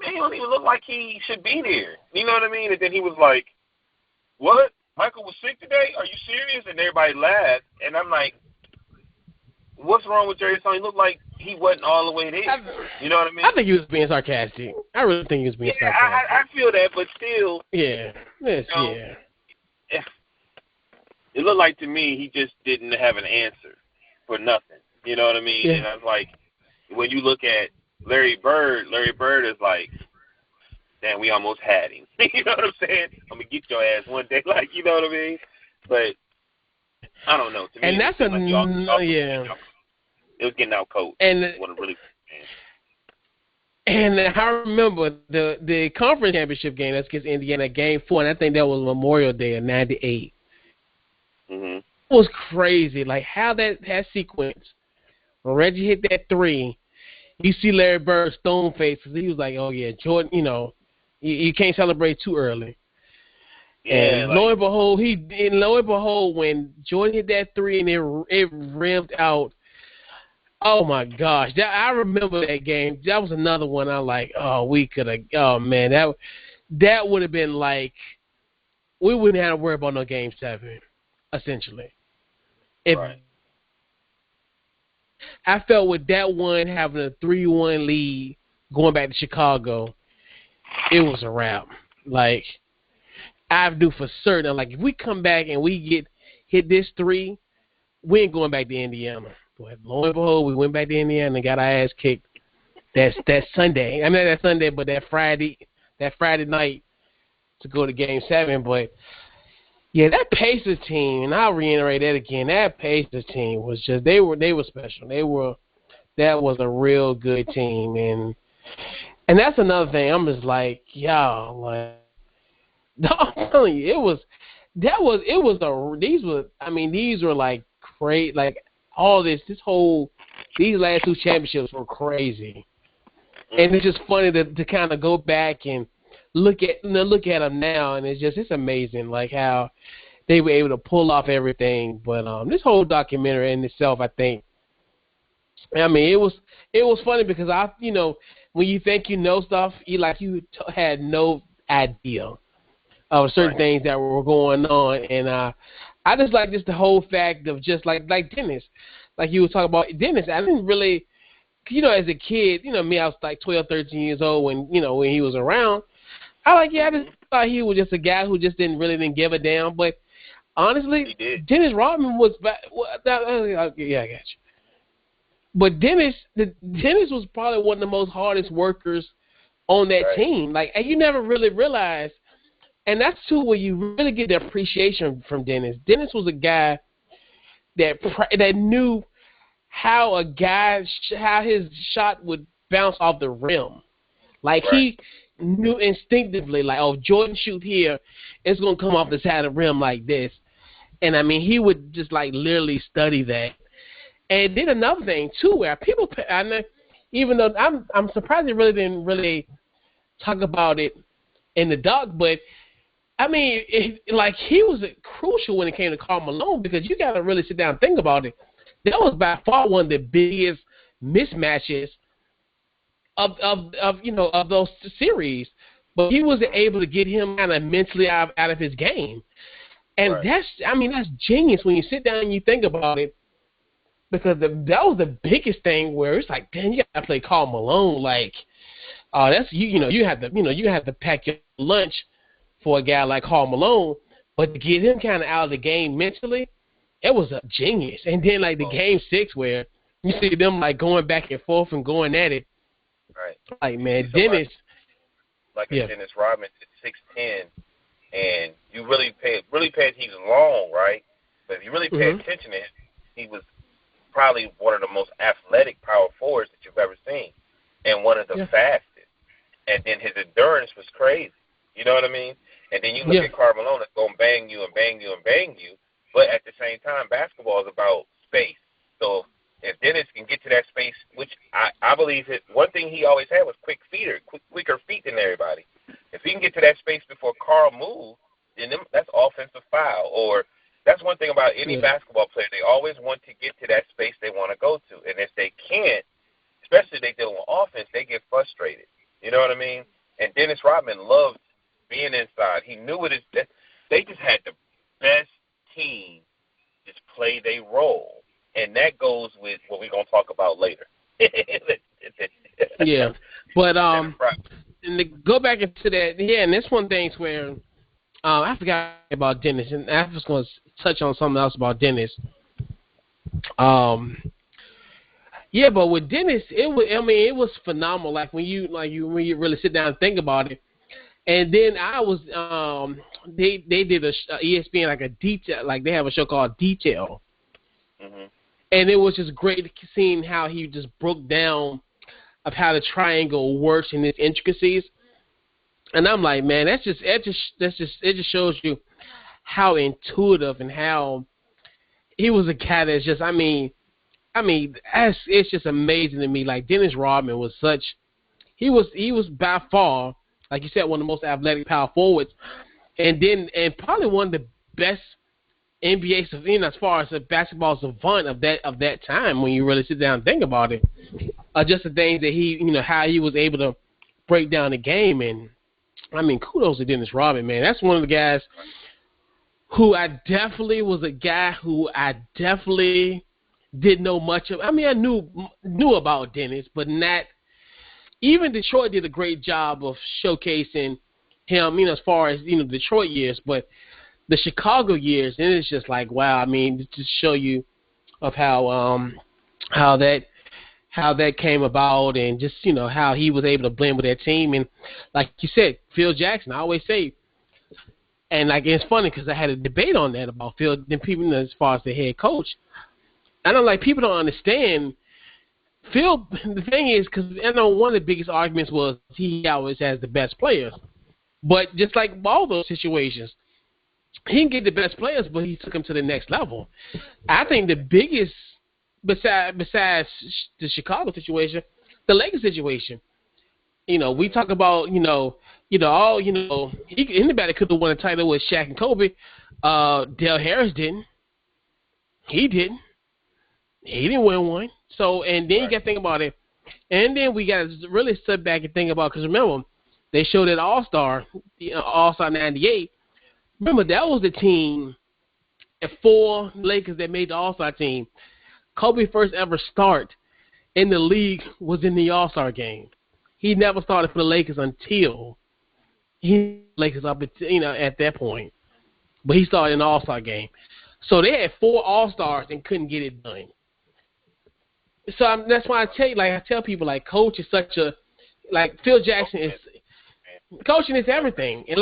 man, he don't even look like he should be there. You know what I mean? And then he was like, what? Michael was sick today? Are you serious? And everybody laughed. And I'm like, what's wrong with Jerry Sloan? He looked like he wasn't all the way there. You know what I mean? I think he was being sarcastic. I really think he was being sarcastic. I feel that, but still. Yeah. It looked like to me he just didn't have an answer for nothing. You know what I mean? Yeah. And I was like, when you look at Larry Bird is like, damn, we almost had him. You know what I'm saying? I'm going to get your ass one day. Like, you know what I mean? But I don't know. To me, and that's it was getting out cold. And I remember the conference championship game, that's against Indiana, game 4, and I think that was Memorial Day of 98. Mm-hmm. It was crazy, like how that sequence. When Reggie hit that 3, you see Larry Bird stone face because he was like, "Oh yeah, Jordan, you can't celebrate too early." Yeah, and lo and behold, when Jordan hit that 3 and it rimmed out. Oh my gosh, I remember that game. That was another one. I like. Oh, we could have. Oh man, that would have been like we wouldn't have to worry about no game 7. Essentially, right. I felt with that one having a 3-1 lead going back to Chicago, it was a wrap. Like I knew for certain, like if we come back and we hit this 3, we ain't going back to Indiana. But lo and behold, we went back to Indiana and got our ass kicked. That Sunday. I mean, not that Sunday, but that Friday night to go to Game 7. But yeah, that Pacers team, and I'll reiterate that again. That Pacers team was just they were special. That was a real good team, and that's another thing. I'm just like, y'all, like, I'm telling you, these were like great, like all these last 2 championships were crazy. And it's just funny to kind of go back and look at them now, and it's amazing like how they were able to pull off everything. But this whole documentary in itself, I think, I mean, it was funny because when you think you know stuff, you had no idea of certain things that were going on, and I just like just the whole fact of just like Dennis, like you were talking about Dennis. I didn't really, as a kid, me, I was like 12, 13 years old when he was around. I just thought he was just a guy who just didn't give a damn. But honestly, Dennis Rodman was yeah, I got you. But Dennis was probably one of the most hardest workers on that team. Like, and you never really realized, and that's too where you really get the appreciation from Dennis. Dennis was a guy that knew how his shot would bounce off the rim. Like he knew instinctively, like, oh, Jordan shoot here, it's gonna come off the side of the rim like this. And I mean, he would just like literally study that. And did another thing too, where people, even though I'm surprised they really didn't really talk about it in the doc, but I mean, he was crucial when it came to Karl Malone, because you got to really sit down and think about it. That was by far one of the biggest mismatches of those series, but he was able to get him kind of mentally out of his game, and that's genius when you sit down and you think about it. Because that was the biggest thing where it's like, damn, you gotta play Karl Malone. Like, that's you have to pack your lunch for a guy like Karl Malone. But to get him kind of out of the game mentally, it was a genius. And then like the Game 6 where you see them like going back and forth and going at it. Right. Like, man, Dennis. Dennis Rodman is 6'10", and you really pay attention. He's long, right? But if you really pay attention to him, he was probably one of the most athletic power forwards that you've ever seen, and one of the fastest. And then his endurance was crazy. You know what I mean? And then you look at Karl Malone that's going to bang you and bang you and bang you, but at the same time, basketball is about space. So if Dennis can get to that space, which I believe one thing he always had was quicker feet than everybody. If he can get to that space before Karl moved, then that's offensive foul. Or that's one thing about any basketball player. They always want to get to that space they want to go to. And if they can't, especially if they deal with offense, they get frustrated. You know what I mean? And Dennis Rodman loved being inside. He knew it. They just had the best team just play their role. And that goes with what we're going to talk about later. Yeah. But and to go back into that, and that's one thing where I forgot about Dennis, and I was going to touch on something else about Dennis. But with Dennis, it was phenomenal. Like when you really sit down and think about it. And then I was they did a ESPN like a detail, like they have a show called Detail. Mm-hmm. And it was just great seeing how he just broke down of how the triangle works and its intricacies. And I'm like, man, it just shows you how intuitive and how he was a guy that's just, it's just amazing to me. Like Dennis Rodman was he was by far, like you said, one of the most athletic power forwards, and probably one of the best NBA, as far as a basketball savant of that time. When you really sit down and think about it, just the things that he, how he was able to break down the game. And kudos to Dennis Rodman, man. That's one of the guys who I definitely didn't know much of. I knew about Dennis, but not. Even Detroit did a great job of showcasing him, as far as the Detroit years, but the Chicago years, and it's just like, wow. To show you of how that came about, and just how he was able to blend with that team. And like you said, Phil Jackson, I always say, and like it's funny because I had a debate on that about Phil, and people, as far as the head coach. I know, like, people don't understand. Phil, the thing is, because I know one of the biggest arguments was he always has the best players. But just like all those situations, he can get the best players, but he took them to the next level. I think the biggest, besides the Chicago situation, the Lakers situation, we talk about, anybody could have won a title with Shaq and Kobe. Dale Harris didn't. He didn't. He didn't win one. So, and then you got to think about it. And then we got to really sit back and think about, because remember, they showed that All-Star 98. Remember, that was the team, at 4 Lakers that made the All-Star team. Kobe first ever start in the league was in the All-Star game. He never started for the Lakers until Lakers up at that point. But he started in the All-Star game. So they had 4 All-Stars and couldn't get it done. So that's why I tell people, coach is such a, Phil Jackson is, coaching is everything. And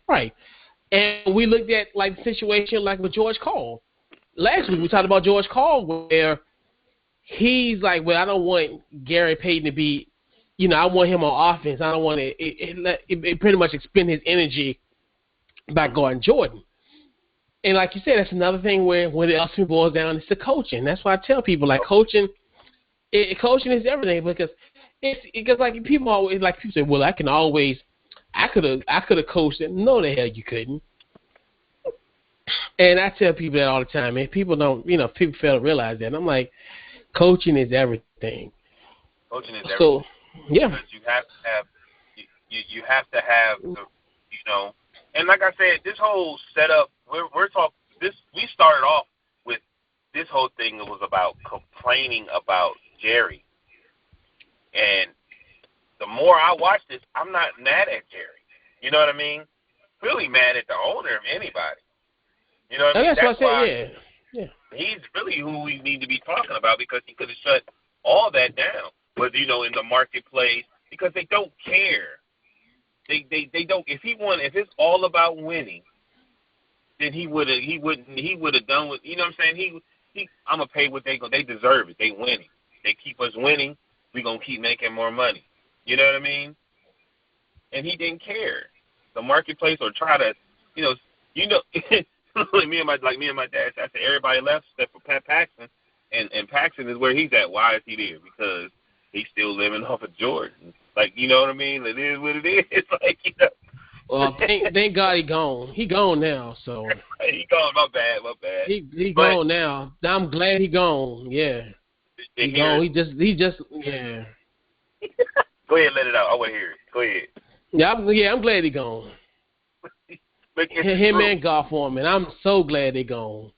right. And we looked at, the situation, with George Cole. Last week we talked about George Cole, where he's well, I don't want Gary Payton to be, I want him on offense. I don't want it pretty much expend his energy by guarding Jordan. And like you said, that's another thing where when it ultimately boils down, it's the coaching. That's why I tell people, coaching is everything, because people always, people say, well, I could have coached it. No, the hell you couldn't. And I tell people that all the time, man. People don't, people fail to realize that. And I'm like, coaching is everything. Coaching is everything. So, yeah. Because you have to have the, and like I said, this whole setup, we're talking. We started off with this whole thing that was about complaining about Jerry, and the more I watch this, I'm not mad at Jerry. You know what I mean? Really mad at the owner of anybody. You know what I mean? That's what I said. Yeah. He's really who we need to be talking about, because he could have shut all that down. But in the marketplace, because they don't care. They don't. If it's all about winning, then he would have done what, you know what I'm saying? I'm gonna pay what they deserve it. They winning. They keep us winning. We gonna keep making more money. You know what I mean? And he didn't care. The marketplace, or try to, like me and my dad. I said everybody left except for Pat Paxson, and Paxson is where he's at. Why is he there? Because he's still living off of Jordan. You know what I mean? It is what it is. Well, thank God he gone. He gone now, so. He gone. My bad. He gone now. I'm glad he gone. Yeah. He gone. He just. Yeah. Go ahead, let it out. I want to hear it. Go ahead. Yeah, I'm glad he gone. But him and Golf Foreman. I'm so glad they gone.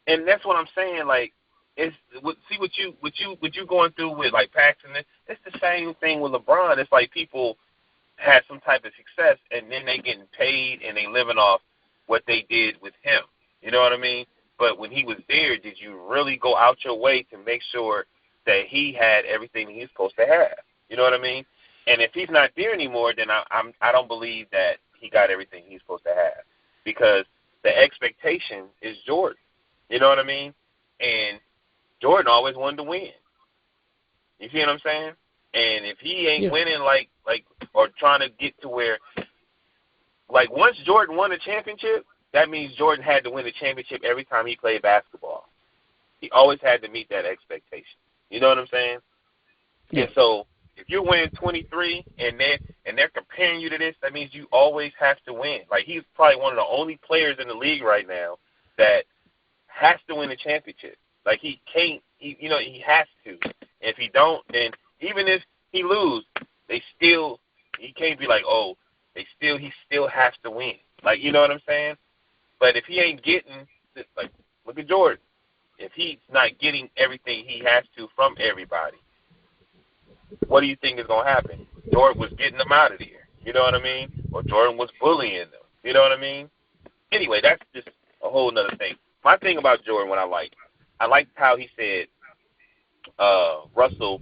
And that's what I'm saying. It's what you going through with Paxson. It's the same thing with LeBron. It's people had some type of success, and then they getting paid and they living off what they did with him. You know what I mean? But when he was there, did you really go out your way to make sure that he had everything he's supposed to have? You know what I mean? And if he's not there anymore, then I don't believe that he got everything he's supposed to have, because the expectation is Jordan. You know what I mean? And Jordan always wanted to win. You see what I'm saying? And if he ain't winning or trying to get to where, once Jordan won a championship, that means Jordan had to win a championship every time he played basketball. He always had to meet that expectation. You know what I'm saying? Yeah. And so if you're winning 23 and they're comparing you to this, that means you always have to win. He's probably one of the only players in the league right now that has to win a championship. He can't, he has to. If he don't, then even if he lose, he can't be he still has to win. You know what I'm saying? But if he ain't getting, look at Jordan. If he's not getting everything he has to from everybody, what do you think is going to happen? Jordan was getting them out of there. You know what I mean? Or Jordan was bullying them. You know what I mean? Anyway, that's just a whole nother thing. My thing about Jordan, what I liked how he said Russell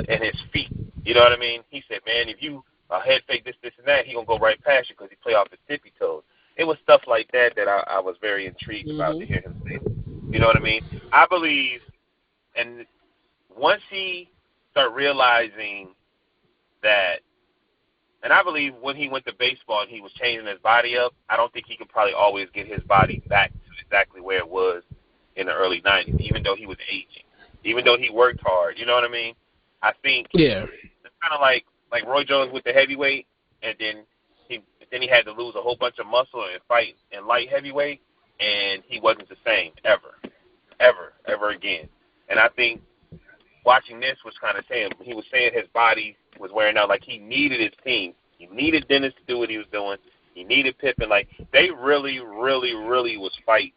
and his feet. You know what I mean? He said, man, if you head fake this, and that, he going to go right past you because he play off his tippy toes. It was stuff like that I was very intrigued about to hear him say. You know what I mean? I believe, and once he start realizing that, and I believe when he went to baseball and he was changing his body up, I don't think he could probably always get his body back to exactly where it was in the early 90s, even though he was aging, even though he worked hard. You know what I mean? I think the kind of like Roy Jones with the heavyweight, and then he had to lose a whole bunch of muscle and fight in light heavyweight, and he wasn't the same ever again. And I think watching this was kind of saying, he was saying his body was wearing out, like he needed his team. He needed Dennis to do what he was doing. He needed Pippen. Like, they really, really, really was fighting.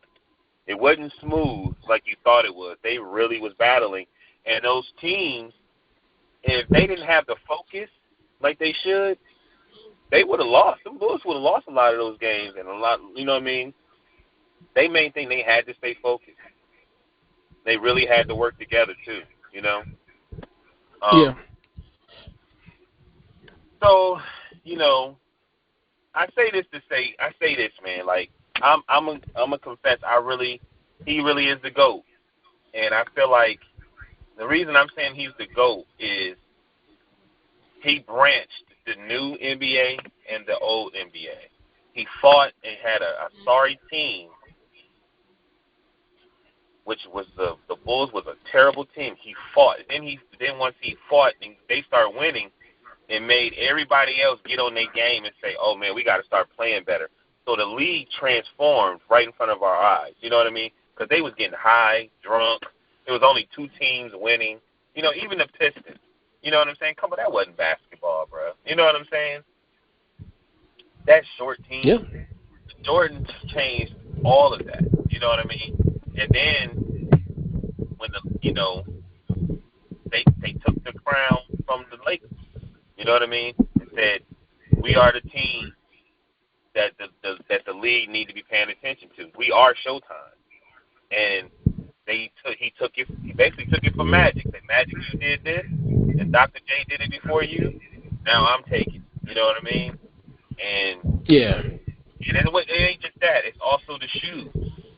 It wasn't smooth like you thought it was. They really was battling. And those teams, if they didn't have the focus like they should, they would have lost. Them Bulls would have lost a lot of those games, and a lot, you know what I mean? They main thing, they had to stay focused. They really had to work together too, you know? Yeah. So, you know, I say this, man. Like, I'm gonna confess, he really is the GOAT, and I feel like the reason I'm saying he's the GOAT is he branched the new NBA and the old NBA. He fought and had a sorry team, which was the Bulls was a terrible team. He fought. Then once he fought and they started winning, it made everybody else get on their game and say, oh, man, we got to start playing better. So the league transformed right in front of our eyes. You know what I mean? Because they was getting high, drunk. There was only 2 teams winning. You know, even the Pistons. You know what I'm saying? Come on, that wasn't basketball, bro. You know what I'm saying? That short team. Yeah. Jordan changed all of that. You know what I mean? And then when they took the crown from the Lakers. You know what I mean? And said, we are the team that the league need to be paying attention to. We are Showtime. And he basically took it from Magic. Said, Magic, you did this, and Dr. J did it before you. Now I'm taking it. You know what I mean? And yeah. And it ain't just that. It's also the shoes.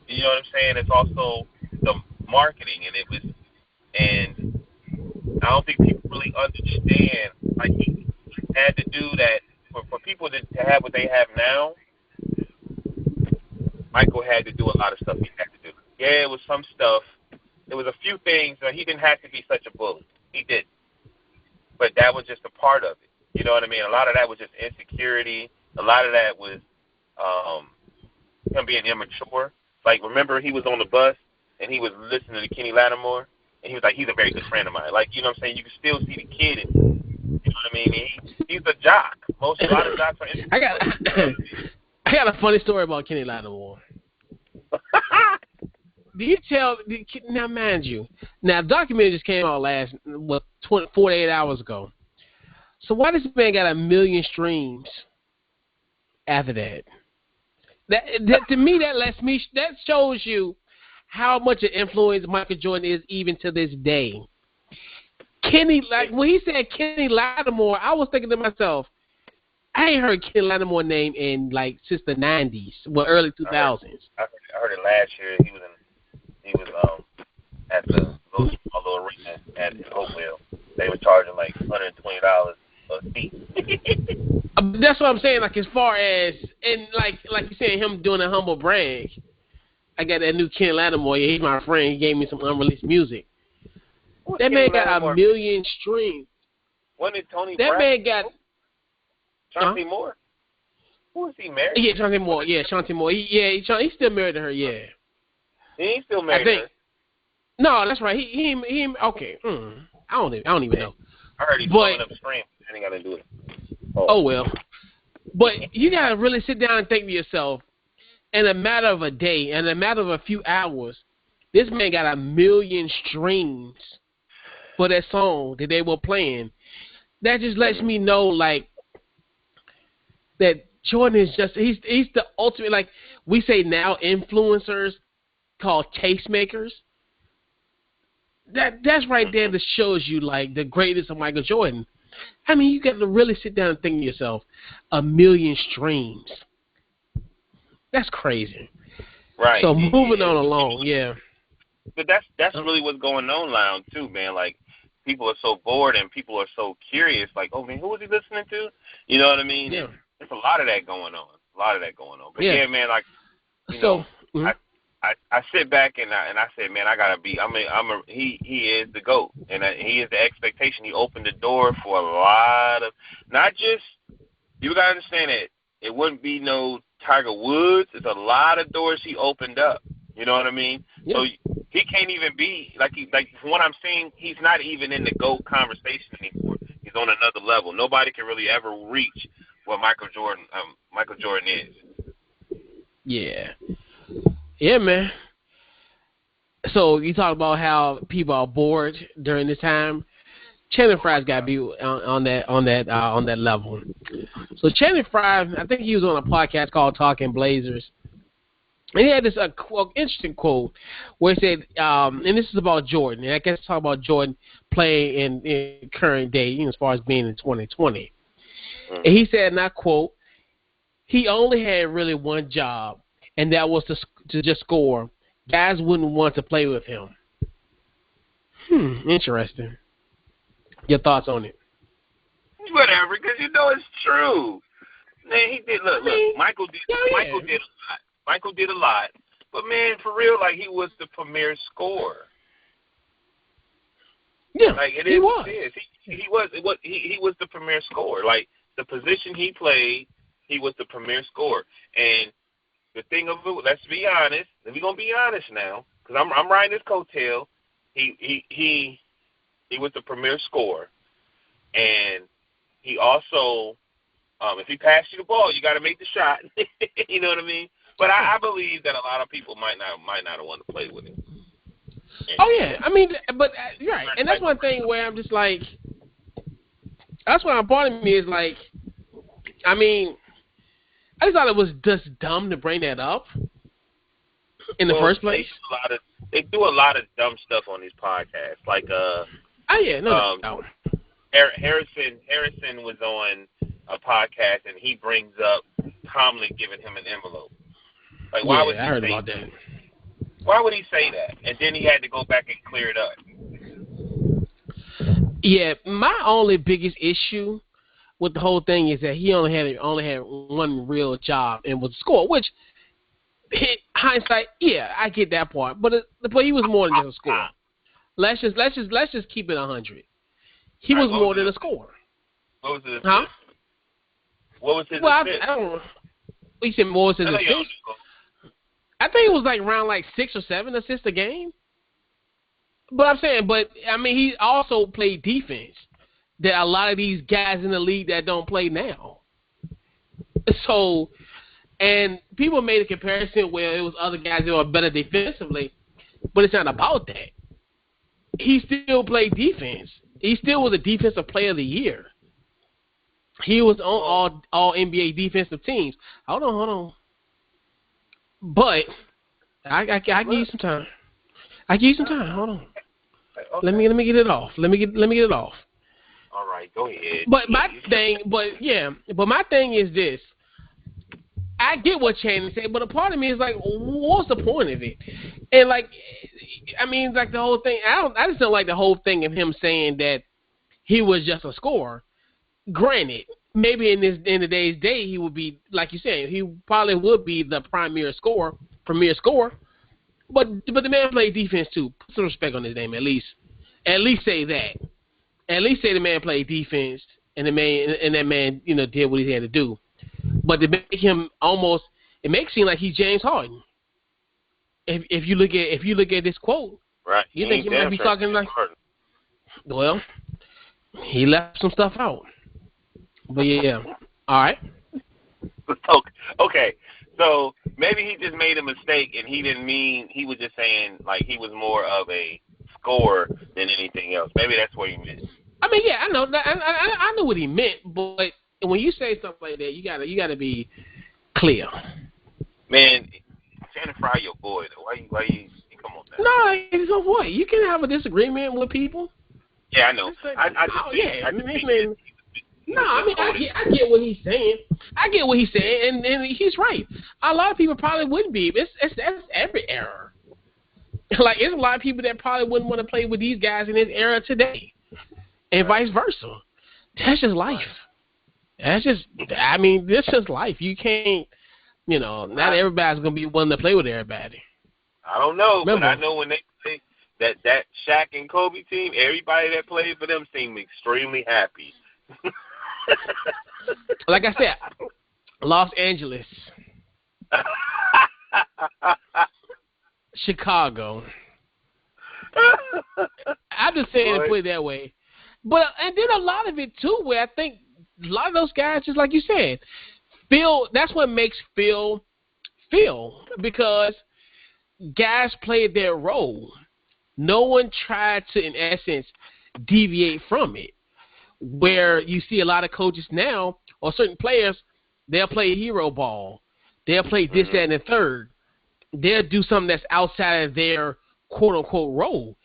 You know what I'm saying? It's also the marketing, and I don't think people really understand. Like, he had to do that for people to have what they have now. Michael had to do a lot of stuff he had to do. Yeah, it was some stuff. There was a few things that he didn't have to be such a bully. He didn't. But that was just a part of it. You know what I mean? A lot of that was just insecurity. A lot of that was him being immature. Like, remember he was on the bus and he was listening to Kenny Lattimore, and he was like, he's a very good friend of mine. Like, you know what I'm saying? You can still see the kid in him. You know what I mean? He's a jock. A lot of jocks are insecure. I got a funny story about Kenny Lattimore. Now, mind you, the documentary just came out 48 hours ago. So why this man got 1 million streams after that? That to me, that shows you how much an influence Michael Jordan is even to this day. Kenny, like when he said Kenny Lattimore, I was thinking to myself, I ain't heard Kenny Lattimore name in since the 90s, early 2000s. I heard it last year. He was at the little arena at Hopewell. They were charging like $120 a seat. That's what I'm saying. Like, as far as, and like you said, him doing a humble brag. I got that new Kenny Lattimore. Yeah, he's my friend. He gave me some unreleased music. That man got 1 million streams. Wasn't it Tony That Brown? man got Chauncey Moore. Who is he married? Yeah, Chauncey Moore. Yeah, Chauncey Moore. He's still married to her. Yeah. He ain't still married to her. No, that's right. He okay. I don't even know. I heard he's blowing up streams. I ain't got to do it. Oh well. But you gotta really sit down and think to yourself, in a matter of a day, in a matter of a few hours, this man got 1 million streams for that song that they were playing. That just lets me know, like, that Jordan is just, he's the ultimate, like we say now, influencers called tastemakers. That's right there that shows you, like, the greatness of Michael Jordan. I mean, you got to really sit down and think to yourself, 1 million streams. That's crazy. Right. So moving on along, yeah. But that's really what's going on now too, man. Like, people are so bored and people are so curious. Like, oh man, who was he listening to? You know what I mean? Yeah. There's a lot of that going on. But yeah, man, like, you know, I sit back and I said, man, I gotta be. He is the GOAT, and he is the expectation. He opened the door for a lot of, not just, you gotta understand that it wouldn't be no Tiger Woods. It's a lot of doors he opened up. You know what I mean? Yeah. So he can't even be like from what I'm seeing, he's not even in the GOAT conversation anymore. He's on another level. Nobody can really ever reach what Michael Jordan is. Yeah. Yeah, man. So you talk about how people are bored during this time. Channing Frye's got to be on that level. So Channing Frye, I think he was on a podcast called Talking Blazers, and he had this interesting quote where he said, and this is about Jordan, and I guess talk about Jordan playing in current day, as far as being in 2020. And he said, and I quote, "He only had really one job, and that was to just score. Guys wouldn't want to play with him." Interesting. Your thoughts on it? Whatever, because it's true. Man, he did. Look, Michael did. Michael did a lot. Michael did a lot, but man, for real, like he was the premier scorer. Yeah, like it he is. was. It is. He was the premier scorer. Like the position he played, he was the premier scorer. And the thing of it, let's be honest. We're gonna be honest now, because I'm riding his coattail. He was the premier scorer, and he also, if he passed you the ball, you got to make the shot. You know what I mean? But I believe that a lot of people might not want to play with him. Oh yeah, I mean, but you're right, and that's one thing where I'm just like, that's why part of me is like, I mean, I just thought it was just dumb to bring that up in the first place. They do a lot of dumb stuff on these podcasts, like no. Harrison was on a podcast and he brings up Tomlin giving him an envelope. Like, why would he I heard say about that? Why would he say that? And then he had to go back and clear it up. Yeah, my only biggest issue with the whole thing is that he only had one real job and was score, which hindsight, yeah, I get that part, but he was more than just a scorer. Let's just keep it 100. He was more than a scorer. What was his? Huh? What was his? Well, I don't know. He said more was his assist. I think it was like around 6 or 7 assists a game. But I'm saying, I mean, he also played defense that a lot of these guys in the league that don't play now. So, and people made a comparison where it was other guys that were better defensively, but it's not about that. He still played defense. He still was a defensive player of the year. He was on all NBA defensive teams. Hold on. But I give you some time. Hold on. Okay. Let me get it off. Let me get it off. All right, go ahead. But my thing is this. I get what Channing said, but a part of me is like, what's the point of it? And I mean, the whole thing. I just don't like the whole thing of him saying that he was just a scorer. Granted, maybe in today's day he would be, like you said, he probably would be the premier scorer. But the man played defense too. Put some respect on his name at least. At least say that. At least say the man played defense and that man did what he had to do. But to make him it makes it seem like he's James Harden. If you look at this quote, right? You think he might be talking like, well, he left some stuff out. But yeah, all right. Okay, so maybe he just made a mistake and he didn't mean, he was just saying like he was more of a scorer than anything else. Maybe that's what he meant. I mean, yeah, I know. I know what he meant, but when you say stuff like that, you gotta be clear. Man, Channing Frye, your boy though. Why you come on now? No, it's no boy. You can have a disagreement with people. Yeah, I know. I get what he's saying. And he's right. A lot of people probably wouldn't be. That's every era. Like, there's a lot of people that probably wouldn't want to play with these guys in this era today, and vice versa. That's just life. This is life. You can't, not everybody's gonna be willing to play with everybody. I don't know, Remember. but I know when they play that Shaq and Kobe team, everybody that played for them seemed extremely happy. Like I said, Los Angeles, Chicago. I'm just saying to put it that way. But and then a lot of it too, where I think a lot of those guys, just like you said, Phil. That's what makes Phil because guys played their role. No one tried to, in essence, deviate from it. Where you see a lot of coaches now, or certain players, they'll play hero ball. They'll play this, that, and the third. They'll do something that's outside of their quote-unquote role.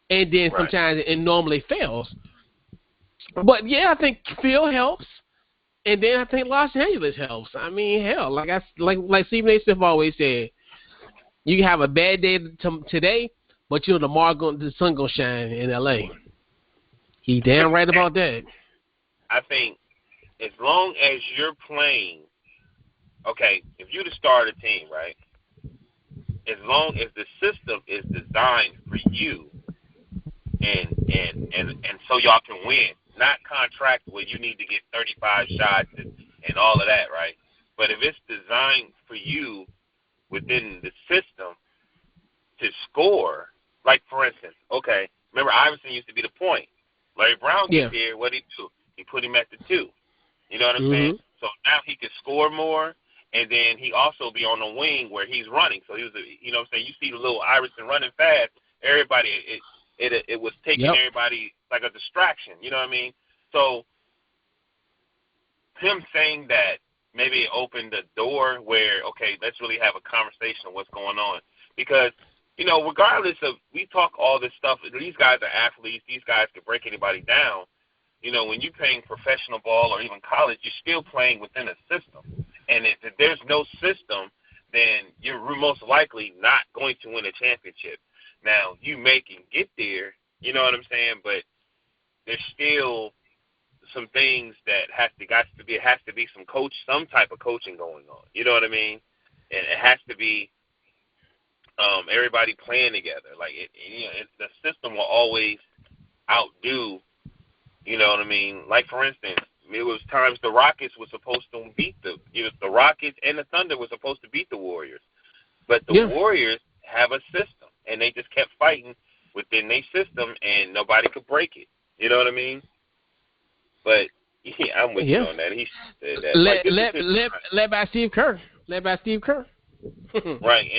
And then sometimes it normally fails. But, yeah, I think Phil helps. And then I think Los Angeles helps. I mean, hell, like Stephen A. Smith always said, you can have a bad day today, but you know tomorrow the sun gonna shine in L.A. He damn right about that. I think as long as you're playing, okay, if you're the start of the team, right, as long as the system is designed for you and so y'all can win, not contract where you need to get 35 shots and all of that, right? But if it's designed for you within the system to score, like, for instance, okay, remember Iverson used to be the point. Larry Brown gets here, what did he do? He put him at the 2. You know what I'm saying? So now he can score more, and then he also be on the wing where he's running. So he was, you know what I'm saying? You see the little Iverson running fast, everybody, it was taking everybody like a distraction. You know what I mean? So him saying that maybe it opened the door where, okay, let's really have a conversation of what's going on. Because, you know, regardless of, we talk all this stuff, these guys are athletes, these guys can break anybody down. You know, when you're playing professional ball or even college, you're still playing within a system. And if there's no system, then you're most likely not going to win a championship. Now, you may can get there, you know what I'm saying, but there's still some things that has to be some type of coaching going on. You know what I mean? And it has to be everybody playing together. Like the system will always outdo. You know what I mean? Like, for instance, it was times the Rockets were supposed to beat the Rockets and the Thunder were supposed to beat the Warriors, but the Warriors have a system, and they just kept fighting within their system, and nobody could break it. You know what I mean? But I'm with you on that. He said that. Led by Steve Kerr. Right,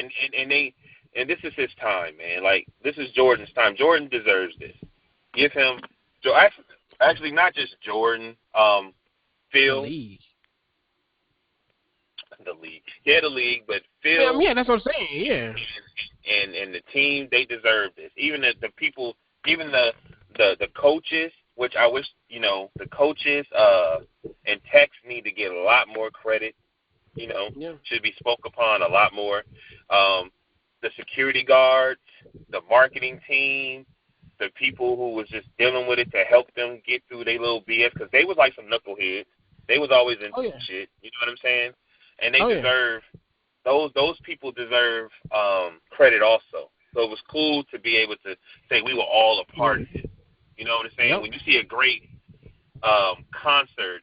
and this is his time, man. Like, this is Jordan's time. Jordan deserves this. Give him actually not just Jordan, Phil. The league. Yeah, the league, but Phil. Yeah, that's what I'm saying. Yeah. And the team, they deserve this. Even the people, even the coaches, which I wish, you know, the coaches and techs need to get a lot more credit. You know, should be spoke upon a lot more. The security guards, the marketing team, the people who was just dealing with it to help them get through their little BS, because they was like some knuckleheads. They was always into shit. You know what I'm saying? And they deserve those people deserve credit also. So it was cool to be able to say we were all a part of it. You know what I'm saying? When you see a great concert,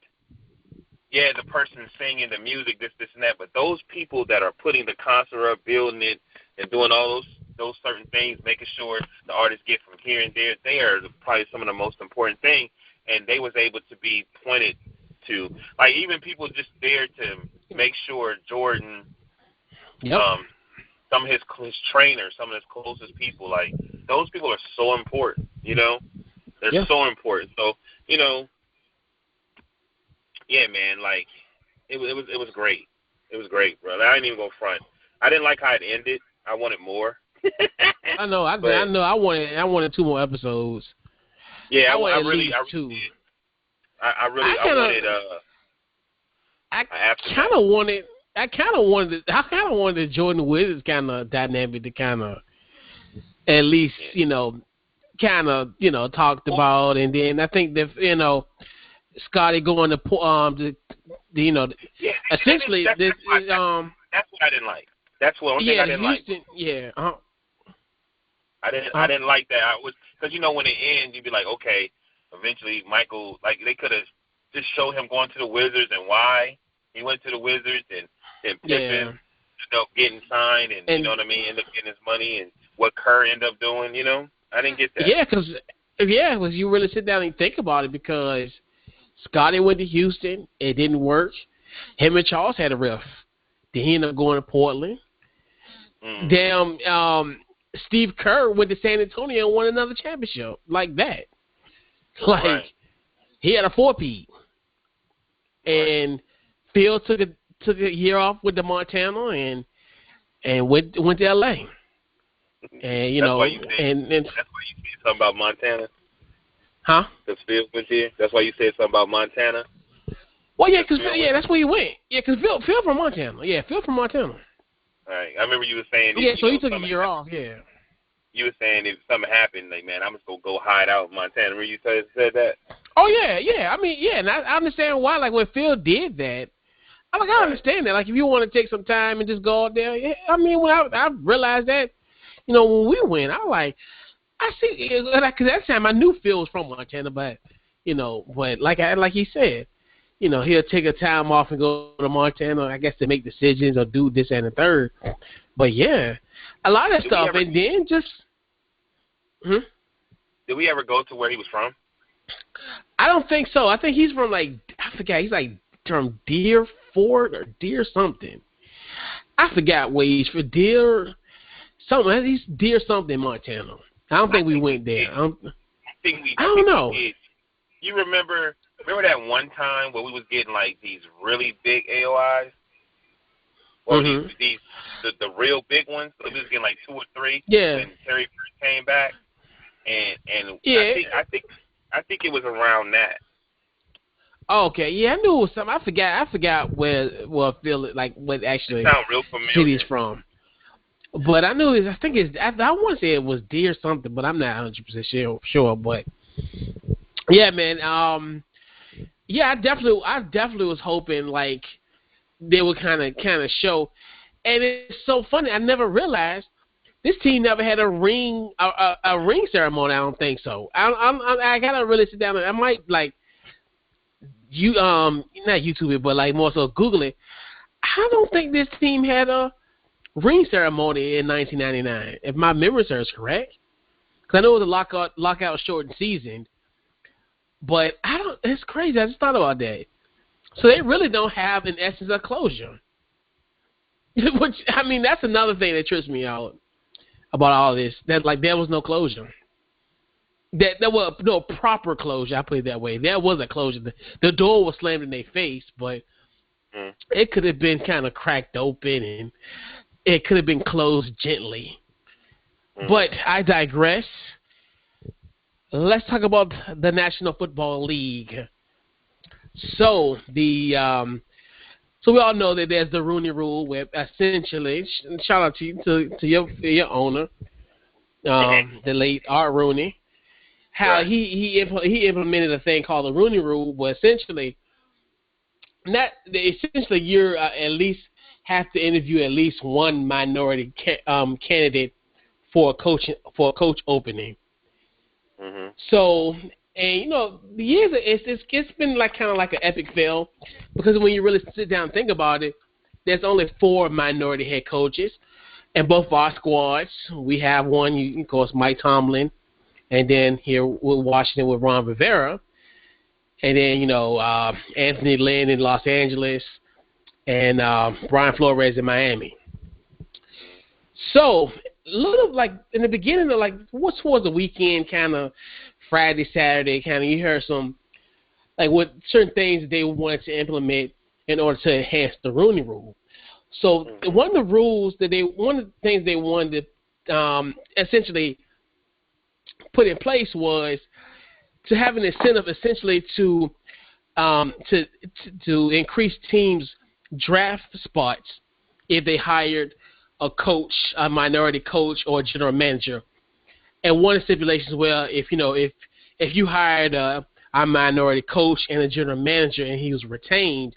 the person singing the music, this and that, but those people that are putting the concert up, building it, and doing all those certain things, making sure the artists get from here and there, they are probably some of the most important things. And they was able to be pointed to, like, even people just there to make sure Jordan, some of his trainers, some of his closest people, like, those people are so important, you know? They're so important. So, you know, man, like, it was great. It was great, bro. I ain't even gonna front. I didn't like how it ended. I wanted more. I know. I wanted 2 more episodes. Yeah, I wanted. I kind of wanted the Jordan Wizards kind of dynamic to kind of at least talked about, and then I think that Scotty going to essentially that's what I didn't like. That's what I didn't like. I didn't like that. Because when it ends, you'd be like, okay, eventually Michael, like they could have just showed him going to the Wizards and why he went to the Wizards and Pippen getting signed and you know what I mean, end up getting his money and what Kerr ended up doing. I didn't get that. Yeah, because you really sit down and think about it, because Scottie went to Houston, it didn't work. Him and Charles had a riff. Then he ended up going to Portland. Damn, Steve Kerr went to San Antonio and won another championship like that. Like he had a 4-peat. And Phil took a year off with the Montana and went to LA. And that's why you said something about Montana. Huh? Because Phil went here. That's why you said something about Montana. Well, yeah, that's where he went. Yeah, because Phil from Montana. Yeah, Phil from Montana. All right, I remember you were saying. Yeah, so he took a year off. Yeah. You were saying if something happened, like, man, I'm just gonna go hide out in Montana. Remember you said that? Oh yeah. I mean, yeah, and I understand why. Like when Phil did that, I understand that. Like if you want to take some time and just go out there, yeah, I mean, when I realized that, when we went, I see, because that time I knew Phil was from Montana, but like he said, he'll take a time off and go to Montana, I guess, to make decisions or do this and the third. But yeah, a lot of stuff, and then just. Did we ever go to where he was from? I don't think so. I think he's from I forgot. He's like from Deer Fort or Deer something. I forgot where he's from. Deer something. He's Deer something, Montana. I don't think we went there. I don't know. You remember that one time where we was getting like these really big AOIs? Or the real big ones? So we was getting like 2 or 3 when Terry first came back. And I think it was around that. Oh, okay, yeah, I knew it was something. I forgot where Phil, like what actually city is from. But I knew I want to say it was Deer something, but I'm not 100% sure. But yeah, man. I definitely was hoping like they would kind of show. And it's so funny. I never realized this team never had a ring ceremony. I don't think so. I gotta really sit down and I might like not YouTube it, but like more so Google it. I don't think this team had a ring ceremony in 1999, if my memory serves correct. Because I know it was a lockout shortened season, but it's crazy. I just thought about that. So they really don't have, in essence, a closure. Which, I mean, that's another thing that trips me out about all this. That like there was no closure. There was no proper closure. I put it that way. There was a closure. The door was slammed in their face, but it could have been kind of cracked open and it could have been closed gently. But I digress. Let's talk about the National Football League. So we all know that there's the Rooney Rule, where essentially, shout out to your owner, the late Art Rooney, how he implemented a thing called the Rooney Rule, where essentially you at least have to interview at least one minority candidate for a coach opening. So, and the years it's been like kind of like an epic fail, because when you really sit down and think about it, there's only 4 minority head coaches, and both of our squads, we have one, of course, Mike Tomlin, and then here with Washington with Ron Rivera, and then Anthony Lynn in Los Angeles, and Brian Flores in Miami. So, little like in the beginning of like what's towards the weekend, kind of Friday, Saturday, kind of you heard some like what certain things they wanted to implement in order to enhance the Rooney Rule. So one of the things they wanted to essentially put in place was to have an incentive essentially to increase teams' draft spots if they hired a coach, a minority coach, or a general manager. And one of the stipulations, if you hired a minority coach and a general manager and he was retained,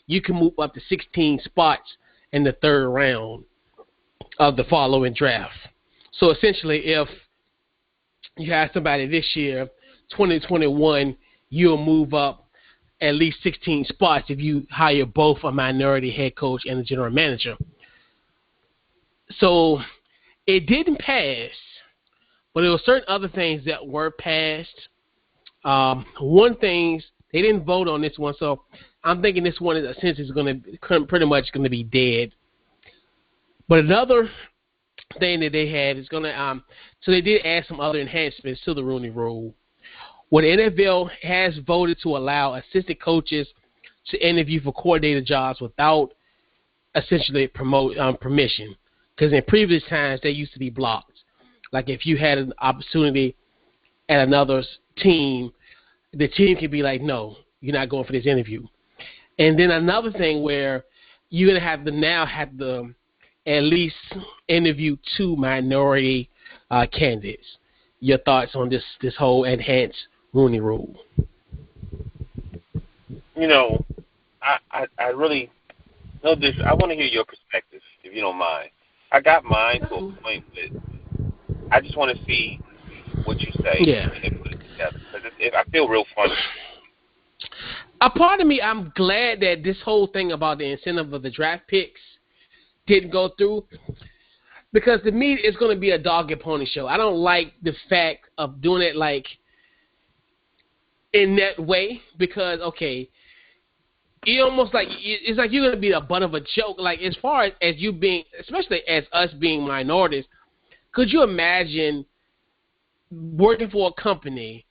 you can move up to 16 spots in the 3rd round of the following draft. So essentially, if you have somebody this year, 2021, you'll move up at least 16 spots if you hire both a minority head coach and a general manager. So it didn't pass, but there were certain other things that were passed. One thing, they didn't vote on this one, so I'm thinking this one, in a sense, is going to pretty much going to be dead. But another thing that they had is going to so they did add some other enhancements to the Rooney Rule. Where the NFL has voted to allow assistant coaches to interview for coordinator jobs without essentially permission. Because in previous times, they used to be blocked. Like if you had an opportunity at another team, the team could be like, no, you're not going for this interview. And then another thing where you're going to have to at least interview 2 minority candidates. Your thoughts on this whole enhanced Rooney Rule? You know, I really know this. I want to hear your perspective, if you don't mind. I got mine to a point, but I just want to see what you say. Yeah. And put it together, because I feel real funny. A part of me, I'm glad that this whole thing about the incentive of the draft picks didn't go through, because to me, it's going to be a dog and pony show. I don't like the fact of doing it like in that way, because, okay, you almost like, it's like you're going to be the butt of a joke. Like, as far as you being, especially as us being minorities, could you imagine working for a company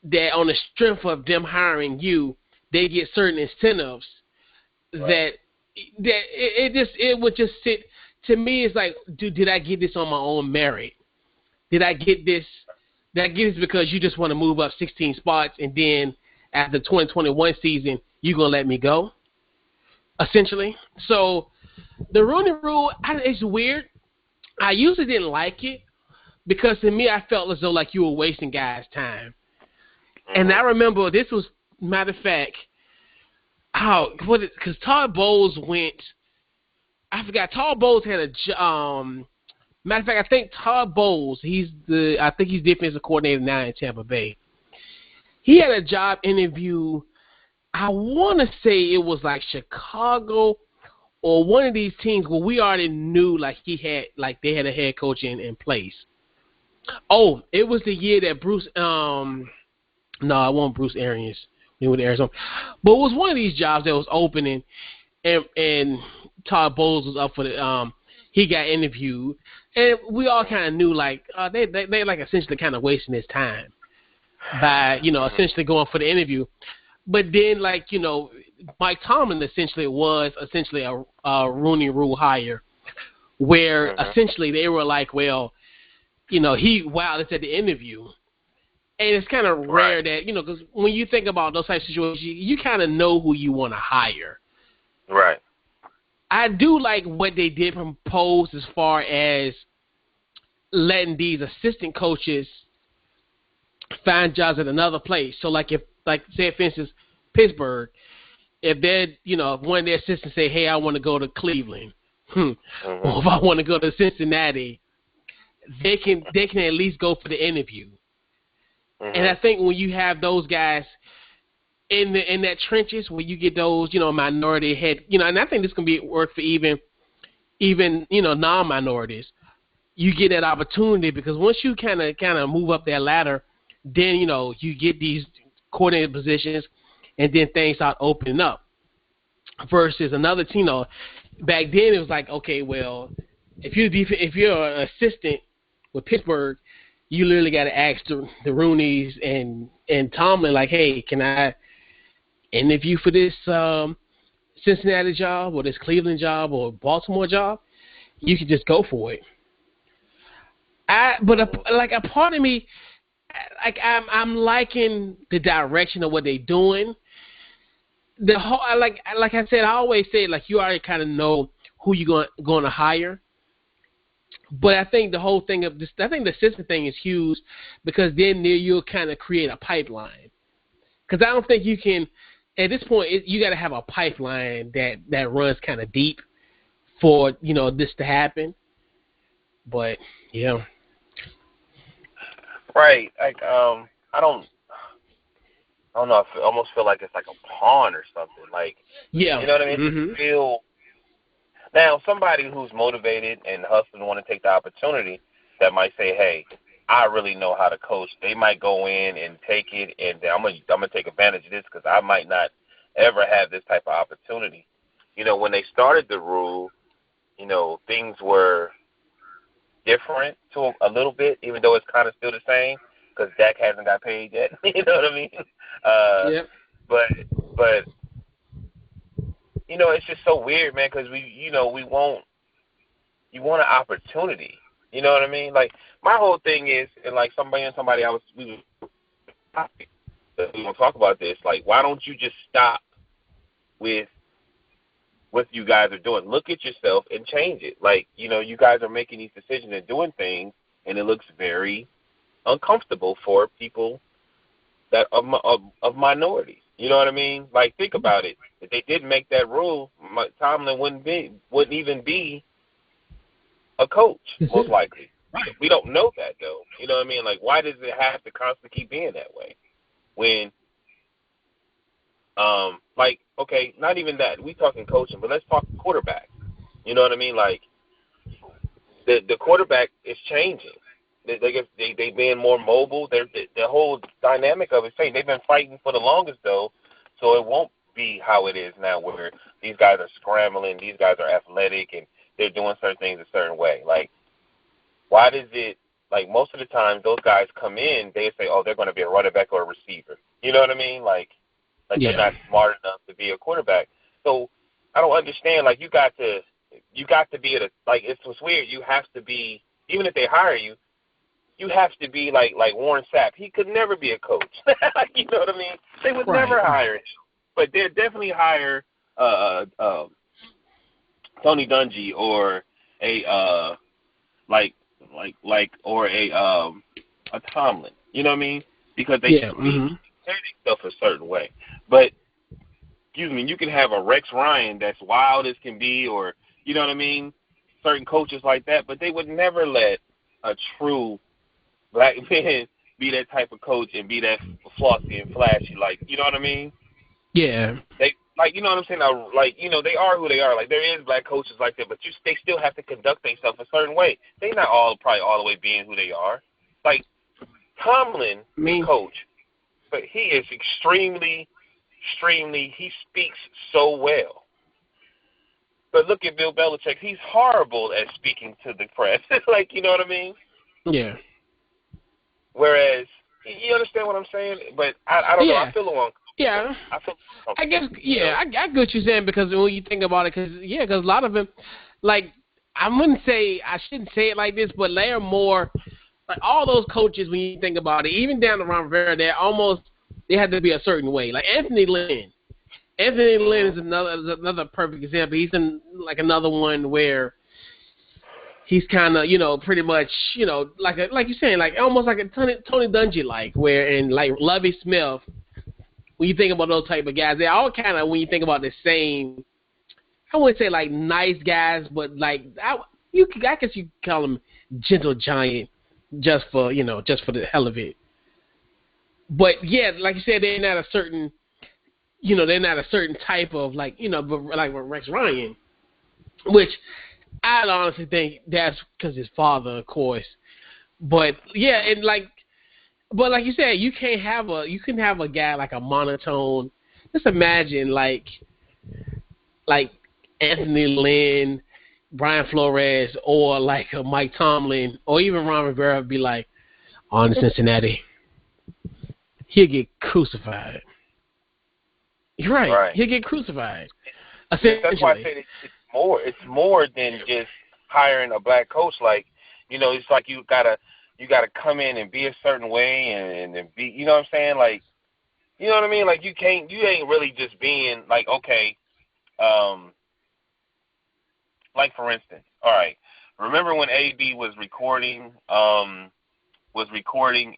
that on the strength of them hiring you, they get certain incentives that it would just sit, to me, it's like, did I get this on my own merit? Did I get this because you just want to move up 16 spots, and then after the 2021 season, you're going to let me go, essentially? So the Rooney Rule, it's weird. I usually didn't like it because, to me, I felt as though like you were wasting guys' time. And I remember this was, matter of fact, because Todd Bowles went, I forgot, Todd Bowles had a matter of fact, I think Todd Bowles, he's defensive coordinator now in Tampa Bay. He had a job interview, I want to say it was like Chicago or one of these teams where we already knew like they had a head coach in place. Oh, it was the year that Bruce no, it wasn't Bruce Arians. He went to Arizona. But it was one of these jobs that was opening, and Todd Bowles was up for the he got interviewed, and we all kind of knew like they like essentially kind of wasting his time by essentially going for the interview. But then like Mike Tomlin essentially was a Rooney Rule hire, where essentially they were like, well, he wowed us at the interview. And it's kind of rare that, because when you think about those types of situations, you kind of know who you want to hire. Right. I do like what they did propose as far as letting these assistant coaches find jobs at another place. So, say, for instance, Pittsburgh, if they're, if one of their assistants say, hey, I want to go to Cleveland, or if I want to go to Cincinnati, they can at least go for the interview. And I think when you have those guys in that trenches, where you get those, minority head, and I think this can be work for even non-minorities. You get that opportunity because once you kind of move up that ladder, then you get these coordinator positions, and then things start opening up. Versus another team, back then it was like, okay, well, if you're an assistant with Pittsburgh, you literally got to ask the Rooneys and Tomlin, like, hey, can I interview for this Cincinnati job or this Cleveland job or Baltimore job? You can just go for it. But a part of me, I'm liking the direction of what they're doing. The whole, like I said, I always say, like, you already kind of know who you're going to hire. But I think the whole thing of this, I think the assistant thing is huge because then you'll kind of create a pipeline. Because I don't think you can, at this point, you got to have a pipeline that runs kind of deep for, this to happen. But yeah. Right. Like I don't know. I almost feel like it's like a pawn or something. Like, yeah, you know what I mean? Mm-hmm. Feel now somebody who's motivated and hustling, want to take the opportunity, that might say, "Hey, I really know how to coach." They might go in and take it, and I'm gonna take advantage of this because I might not ever have this type of opportunity. You know, when they started the rule, you know, things were different to a little bit, even though it's kind of still the same because Dak hasn't got paid yet. You know what I mean? Yep. But you know, it's just so weird, man, because you want an opportunity. You know what I mean? Like my whole thing is, and like somebody we gonna talk about this. Like, why don't you just stop with what you guys are doing? Look at yourself and change it. Like, you know, you guys are making these decisions and doing things, and it looks very uncomfortable for people that of minorities. You know what I mean? Like, think about it. If they didn't make that rule, Tomlin wouldn't even be a coach, most likely. Right. We don't know that, though. You know what I mean? Like, why does it have to constantly keep being that way? When, like, okay, not even that. We talking coaching, but let's talk quarterback. You know what I mean? Like, the quarterback is changing. They being more mobile. The whole dynamic of it changed. They've been fighting for the longest, though, so it won't be how it is now where these guys are scrambling, these guys are athletic, and they're doing certain things a certain way. Like, why does it, like, most of the time those guys come in, they say, oh, they're going to be a running back or a receiver. You know what I mean? Like Yeah. they're not smart enough to be a quarterback. So I don't understand. Like, you got to be like, it's what's weird. You have to be, even if they hire you, you have to be like Warren Sapp. He could never be a coach. You know what I mean? They would never hire him. But they'd definitely hire Tony Dungy or a or a Tomlin. You know what I mean? Because they carry themselves a certain way. But excuse me, you can have a Rex Ryan that's wild as can be, or you know what I mean? Certain coaches like that, but they would never let a true black man be that type of coach and be that flossy and flashy. Like, you know what I mean? Yeah. They, like, you know what I'm saying? Now, like, you know, they are who they are. Like, there is black coaches like that, but they still have to conduct themselves a certain way. They're not probably all the way being who they are. Like, Tomlin, coach, but he is extremely, he speaks so well. But look at Bill Belichick. He's horrible at speaking to the press. Like, you know what I mean? Yeah. Whereas, you understand what I'm saying? But I don't know. I feel uncomfortable. Yeah. I guess, I get what you're saying, because when you think about it, because a lot of them, like, I shouldn't say it like this, but they're more, like, all those coaches, when you think about it, even down to Ron Rivera, they had to be a certain way. Like Anthony Lynn. Anthony Lynn is another perfect example. He's in, like, another one where he's kind of, you know, pretty much, you know, like you're saying, like almost like a Tony Dungy, like, where, and like Lovie Smith. When you think about those type of guys, they're all kind of, when you think about the same, I wouldn't say like nice guys, but like I guess you could call them gentle giant, just for the hell of it. But yeah, like you said, they're not a certain type of, like, you know, but like with Rex Ryan, which I honestly think that's because his father, of course. But yeah, and like. But like you said, you can have a guy like a monotone. Just imagine like Anthony Lynn, Brian Flores, or like a Mike Tomlin, or even Ron Rivera be like, on Cincinnati, he'll get crucified. You're right. He'll get crucified. That's why I said it's more than just hiring a black coach. Like, you know, it's like you gotta come in and be a certain way and be, you know what I'm saying? Like, you know what I mean? Like, you ain't really just being like, okay, like, for instance, all right, remember when AB was recording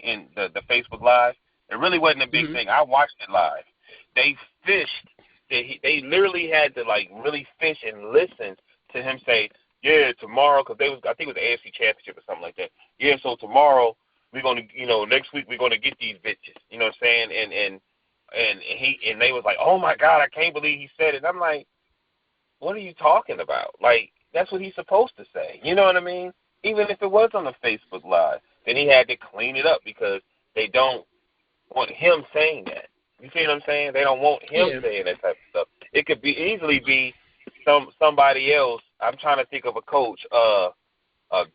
in the Facebook Live? It really wasn't a big thing. I watched it live. They fished. They literally had to, like, really fish and listen to him say, yeah, tomorrow, because I think it was the AFC Championship or something like that. Yeah, so tomorrow we're gonna, next week we're gonna get these bitches. You know what I'm saying? And they was like, oh my God, I can't believe he said it. And I'm like, what are you talking about? Like, that's what he's supposed to say. You know what I mean? Even if it was on a Facebook Live, then he had to clean it up because they don't want him saying that. You see what I'm saying? They don't want him saying that type of stuff. It could easily be somebody else. I'm trying to think of a coach,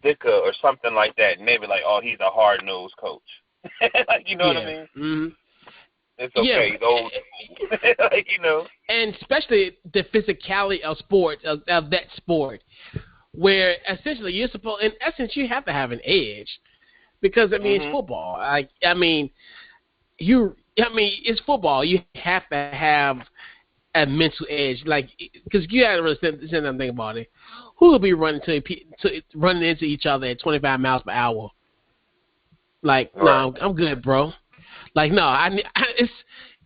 Dicker or something like that, and they be like, oh, he's a hard-nosed coach. Like, you know what I mean? Mm-hmm. It's okay. He's old. Like, And especially the physicality of sports, of that sport, where essentially you're supposed, in essence, you have to have an edge. Because, it's football. It's football. You have to have a mental edge. Like, because you got to really sit and think about it. Who will be running into each other at 25 miles per hour? Like, no, I'm good, bro. Like, no,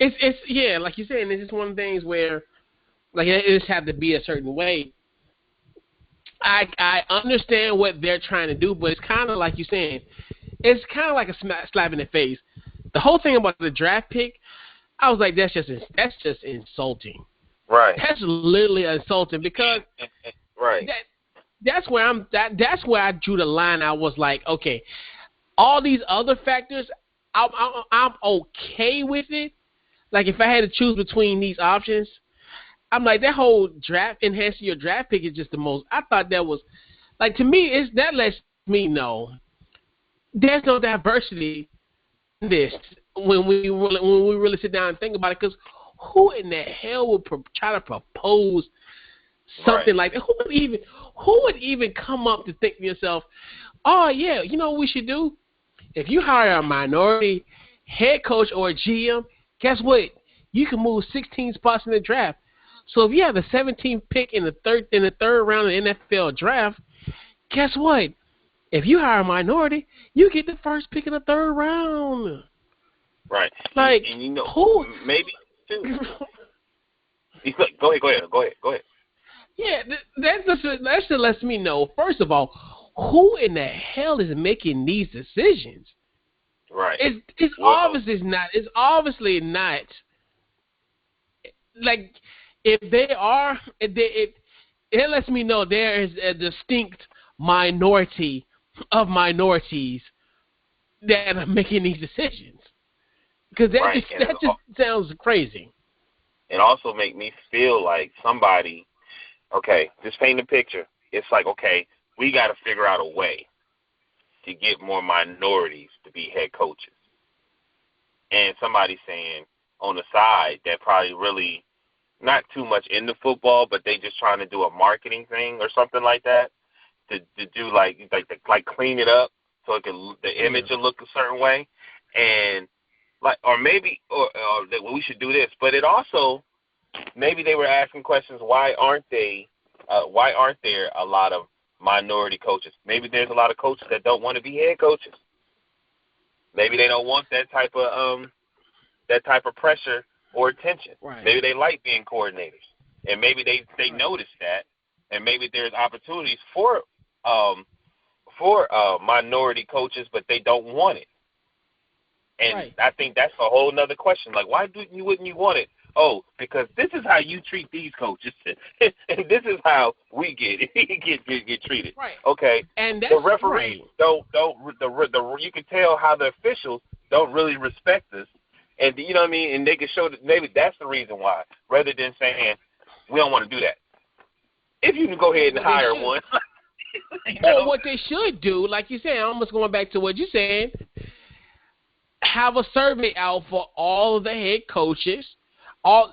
it's yeah, like you're saying, it's just one of the things where, like, it just have to be a certain way. I understand what they're trying to do, but it's kind of like you're saying, it's kind of like a slap in the face. The whole thing about the draft pick, I was like, that's just insulting. Right. That's literally insulting because right. That's where I drew the line. I was like, okay, all these other factors, I'm okay with it. Like, if I had to choose between these options, I'm like, that whole draft, enhancing your draft pick is just the most. I thought that was, like, to me, that lets me know there's no diversity in this when we really sit down and think about it. Because who in the hell would try to propose something like that? Who would even come up to think to yourself, oh yeah, you know what we should do? If you hire a minority head coach or a GM, guess what? You can move 16 spots in the draft. So if you have the 17th pick in the third round of the NFL draft, guess what? If you hire a minority, you get the first pick in the third round. Right. Like, and who? Maybe too. Go ahead. Yeah, that just lets me know, first of all, who in the hell is making these decisions? Right. It's obviously not. Like, if they are, it lets me know there is a distinct minority of minorities that are making these decisions. Because that just sounds crazy. It also make me feel like somebody, okay, just paint a picture. It's like, okay, we got to figure out a way to get more minorities to be head coaches. And somebody saying on the side that probably really not too much into football, but they just trying to do a marketing thing or something like that to do like clean it up so the image will look a certain way, and like or that we should do this. But it also maybe they were asking questions, why aren't there a lot of minority coaches? Maybe there's a lot of coaches that don't want to be head coaches. Maybe they don't want that type of pressure or attention. Right. Maybe they like being coordinators, and maybe they notice that, and maybe there's opportunities for minority coaches, but they don't want it. And right. I think that's a whole nother question. Like, why wouldn't you want it? Oh, because this is how you treat these coaches, and this is how we get treated. Right. Okay. And that's the referees don't. You can tell how the officials don't really respect us, and you know what I mean. And they can show that maybe that's the reason why, rather than saying we don't want to do that. If you can go ahead and hire one. Well, what they should do, like you said, almost going back to what you said, have a survey out for all of the head coaches.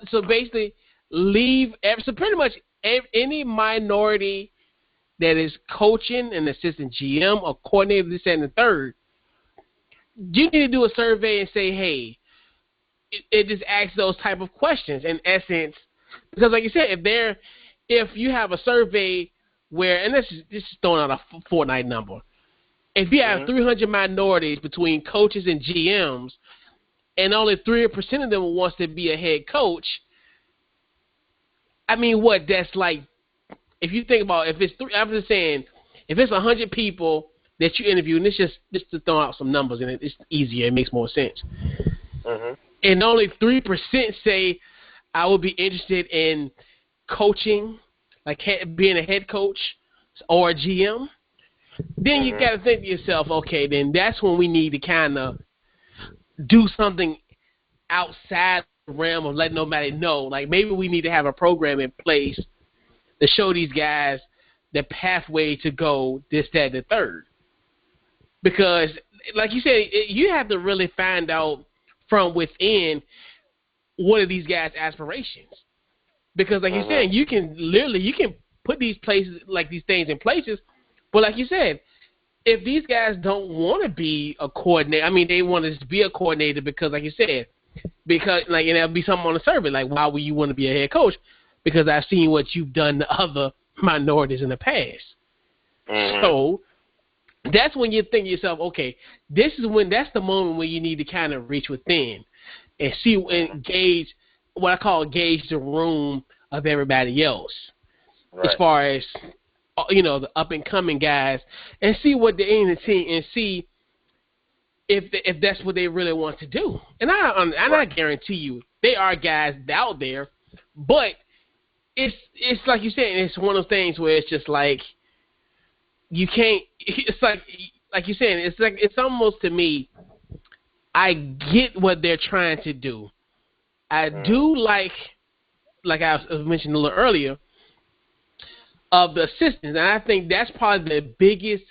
So basically, pretty much any minority that is coaching, an assistant GM or coordinator, this and the third, you need to do a survey and say, hey, it just asks those type of questions in essence, because like you said, if you have a survey where, and this is throwing out a Fortnite number, if you have 300 minorities between coaches and GMs, and only 3% of them wants to be a head coach, I mean, that's like if you think about if it's I'm just saying, if it's 100 people that you interview, and it's just to throw out some numbers, and it's easier, it makes more sense. Mm-hmm. And only 3% say I would be interested in coaching, like being a head coach or a GM. Then you got to think to yourself, okay, then that's when we need to kind of do something outside the realm of letting nobody know. Like maybe we need to have a program in place to show these guys the pathway to go this, that, and the third. Because, like you said, you have to really find out from within what are these guys' aspirations. Because, like you said, you can put these places, like these things in places, but like you said, if these guys don't want to be a coordinator, I mean, they want to be a coordinator because, like you said, because like and there'll be something on the survey like, why would you want to be a head coach? Because I've seen what you've done to other minorities in the past. So that's when you think to yourself, okay, that's the moment where you need to kind of reach within and see and gauge what I call gauge the room of everybody else, as far as the up and coming guys, and see what they're in the team and see if that's what they really want to do. And I guarantee you they are guys out there, but it's like you said, it's one of those things where it's just like you can't. It's like you said, it's almost to me. I get what they're trying to do. I do like I was mentioning a little earlier, of the assistants, and I think that's probably the biggest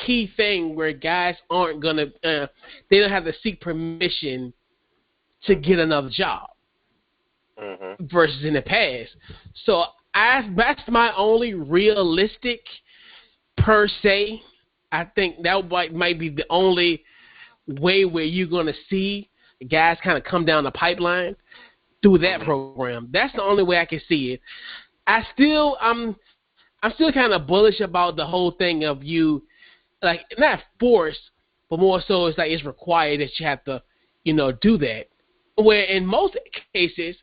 key thing where guys aren't gonna they don't have to seek permission to get another job versus in the past. So that's my only realistic per se. I think that might be the only way where you're gonna see guys kind of come down the pipeline through that program. That's the only way I can see it. I'm still kind of bullish about the whole thing of you, like, not forced, but more so it's like it's required that you have to, do that. Where in most cases,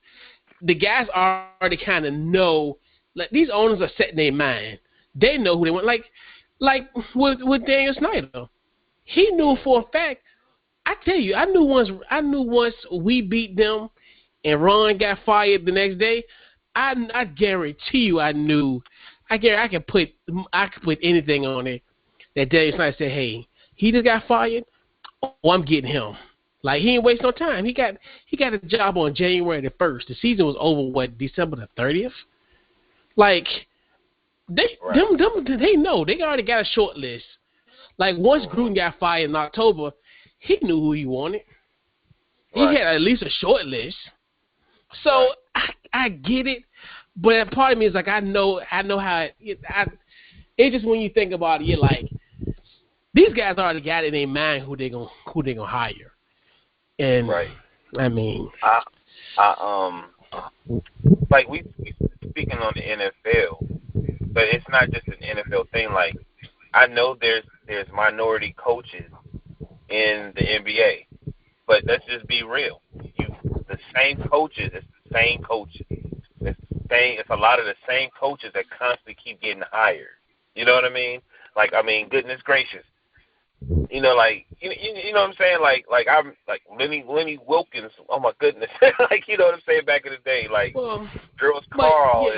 the guys already kind of know, like, these owners are setting their mind. They know who they want. Like with Daniel Snyder. He knew for a fact, I tell you, I knew once we beat them and Ron got fired the next day, I guarantee you I knew. I could put anything on it that Daniel Snyder said, hey, he just got fired. Oh, I'm getting him. Like, he ain't waste no time. He got a job on January the 1st. The season was over, December the 30th? Like, they know. They already got a short list. Like, once Gruden got fired in October, he knew who he wanted. He had at least a short list. So, I get it. But part of me is like, I know how it's just when you think about it, you're like, these guys already got in their mind who they gonna hire. And I mean, like we speaking on the NFL, but it's not just an NFL thing. Like, I know there's minority coaches in the NBA, but let's just be real. The same coaches, it's the same coaches. It's a lot of the same coaches that constantly keep getting hired. You know what I mean? Like, I mean, goodness gracious. You know what I'm saying? Like I'm like Lenny Wilkins. Oh my goodness. Like, you know what I'm saying? Back in the day, like Gerald Carl.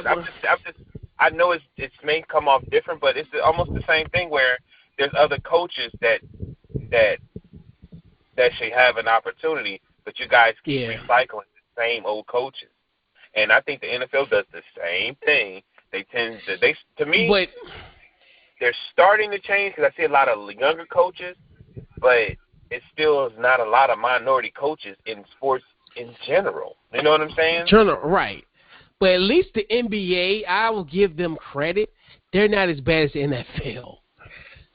I know it may come off different, but it's almost the same thing where there's other coaches that should have an opportunity, but you guys keep recycling the same old coaches. And I think the NFL does the same thing. They're starting to change because I see a lot of younger coaches, but it still is not a lot of minority coaches in sports in general. You know what I'm saying? Right. But at least the NBA, I will give them credit. They're not as bad as the NFL.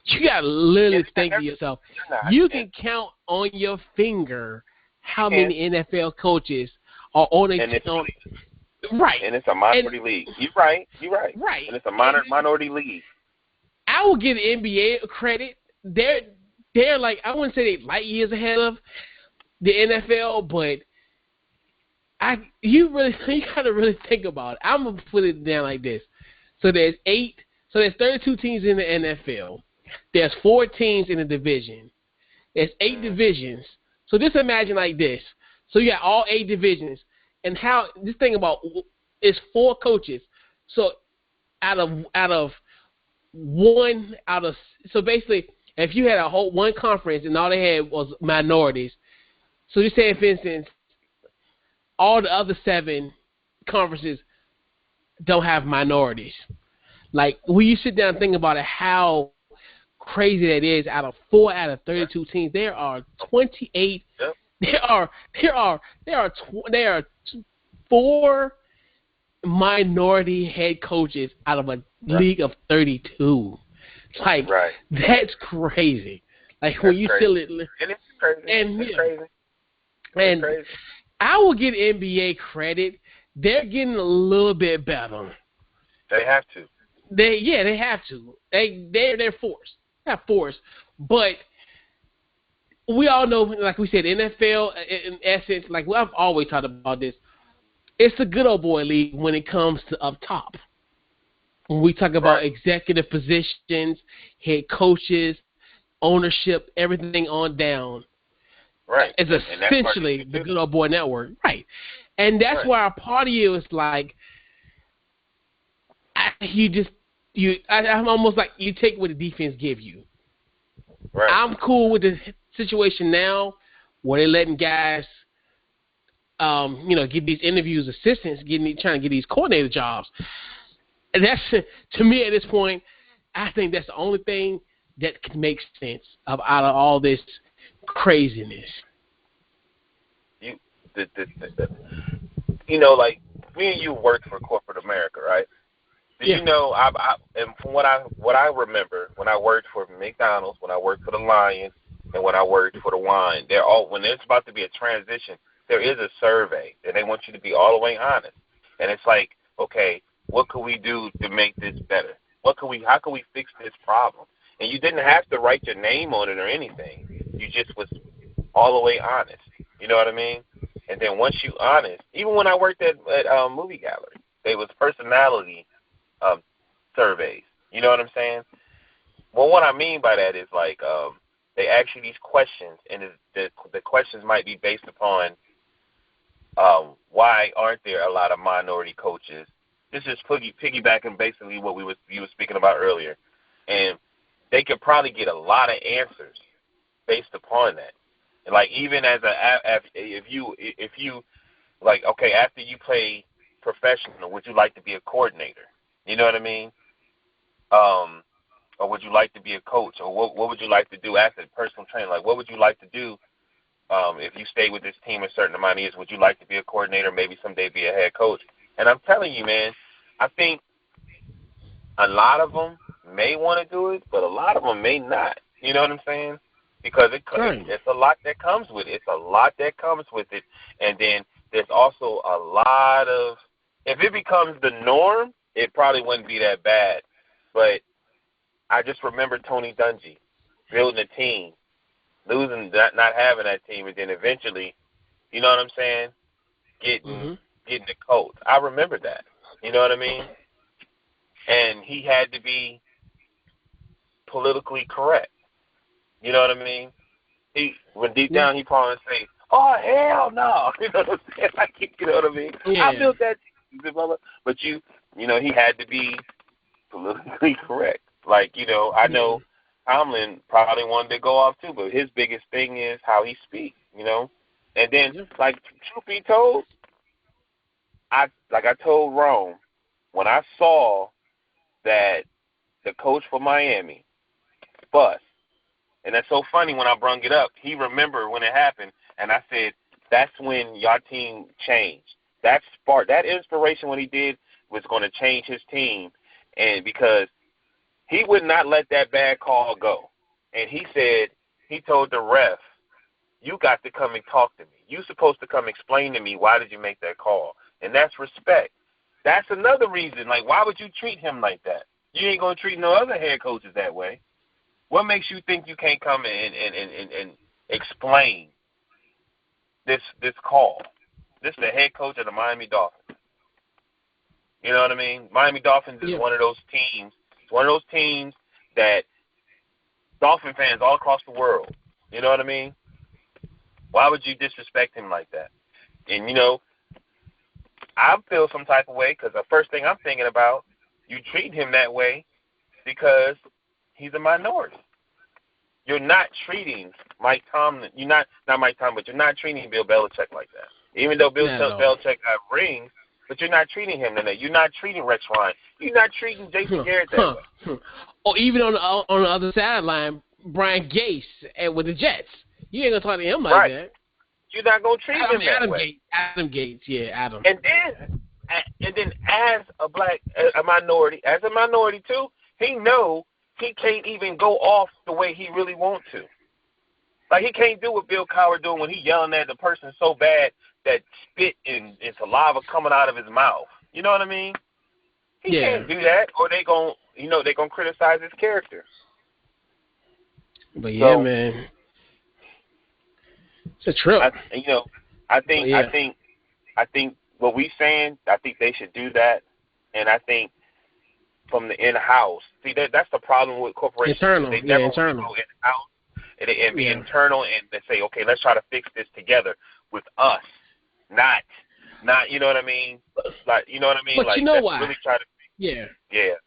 You got to literally think to yourself, you can count on your finger how many NFL coaches are on a team. Right. And it's a minority league. You're right. Right. And it's a minority league. I will give the NBA credit. They're like, I wouldn't say they're light years ahead of the NFL, but you gotta really think about it. I'm gonna put it down like this. So there's 8. So there's 32 teams in the NFL. There's 4 teams in the division. There's 8 divisions. So just imagine like this. So you got all 8 divisions, and how this thing about it's 4 coaches. So so basically, if you had a whole one conference and all they had was minorities, so you say, for instance, all the other 7 conferences don't have minorities. Like, when you sit down and think about it, how crazy that is. Out of 4 out of 32 teams, there are 28. Yep. There are 4 minority head coaches out of a league of 32. Like, that's crazy. Like, that's when you feel it. And it's crazy. It's crazy. And I will give NBA credit. They're getting a little bit better. They have to. They have to. They're forced. Not forced, but we all know, like we said, NFL, in essence, like I've always talked about this, it's a good old boy league when it comes to up top. When we talk about executive positions, head coaches, ownership, everything on down. Right. It's essentially the good old boy network. Right. And that's why a part of you is like, I'm almost like you take what the defense give you. Right. I'm cool with the situation now where they're letting guys, get these interviews, assistants, trying to get these coordinator jobs. And that's, to me at this point, I think that's the only thing that can make sense out of all this craziness. Like me and you worked for corporate America, right? Did you know? And from what I remember, when I worked for McDonald's, when I worked for the Lions, and when I worked for the Wine, when there's about to be a transition, there is a survey, and they want you to be all the way honest. And it's like, okay, what can we do to make this better? How can we fix this problem? And you didn't have to write your name on it or anything. You just was all the way honest. You know what I mean? And then once you honest, even when I worked at movie gallery, there was personality surveys. You know what I'm saying? Well, what I mean by that is like they ask you these questions, and the questions might be based upon why aren't there a lot of minority coaches. This is piggybacking basically what you were speaking about earlier, and they could probably get a lot of answers based upon that. And like even as if you like, okay, after you play professional, would you like to be a coordinator? You know what I mean? Or would you like to be a coach? Or what would you like to do after personal training? Like, what would you like to do if you stay with this team a certain amount of years? Would you like to be a coordinator, maybe someday be a head coach? And I'm telling you, man, I think a lot of them may want to do it, but a lot of them may not. You know what I'm saying? Because it's a lot that comes with it. It's a lot that comes with it. And then there's also a lot of, if it becomes the norm, it probably wouldn't be that bad. But I just remember Tony Dungy building a team, losing, not having that team, and then eventually, you know what I'm saying, getting the coach. I remember that. You know what I mean? And he had to be politically correct. You know what I mean? When deep down he probably say, "Oh hell no!" You know what I'm saying? Like, you know what I mean? Yeah. I built that team, but he had to be politically correct. Like, I know Tomlin probably wanted to go off too, but his biggest thing is how he speaks. And then, like, truth be told, I told Rome, when I saw that the coach for Miami bust. And that's so funny when I brung it up. He remembered when it happened, and I said, that's when your team changed. That spark, that inspiration when he did was going to change his team, and because he would not let that bad call go. And he said, he told the ref, you got to come and talk to me. You're supposed to come explain to me why did you make that call. And that's respect. That's another reason. Like, why would you treat him like that? You ain't going to treat no other head coaches that way. What makes you think you can't come and explain this call? This is the head coach of the Miami Dolphins. You know what I mean? Miami Dolphins is one of those teams. It's one of those teams that Dolphin fans all across the world. You know what I mean? Why would you disrespect him like that? And, you know, I feel some type of way because the first thing I'm thinking about, you treat him that way because he's a minority. You're not treating Mike Tomlin. You're not Mike Tomlin, but you're not treating Bill Belichick like that. Even though Belichick got rings, but you're not treating him that way. You're not treating Rex Ryan. You're not treating Jason Garrett that way. Or even on the other sideline, Brian Gates with the Jets. You ain't gonna talk to him like that. You're not gonna treat him that way. Adam Gates, Adam. And then as a minority too, he know he can't even go off the way he really wants to. Like, he can't do what Bill Cowher doing when he yelling at the person so bad that spit and saliva coming out of his mouth. You know what I mean? He can't do that, or they gonna criticize his character. But man, it's a trip. I think what we saying, I think they should do that, and I think from the in-house, see that's the problem with corporations. Internal, they never internal. go in-house and be internal, and they say, okay, let's try to fix this together with us, not you know what I mean? Like, you know what I mean? But like, you know why? Really try to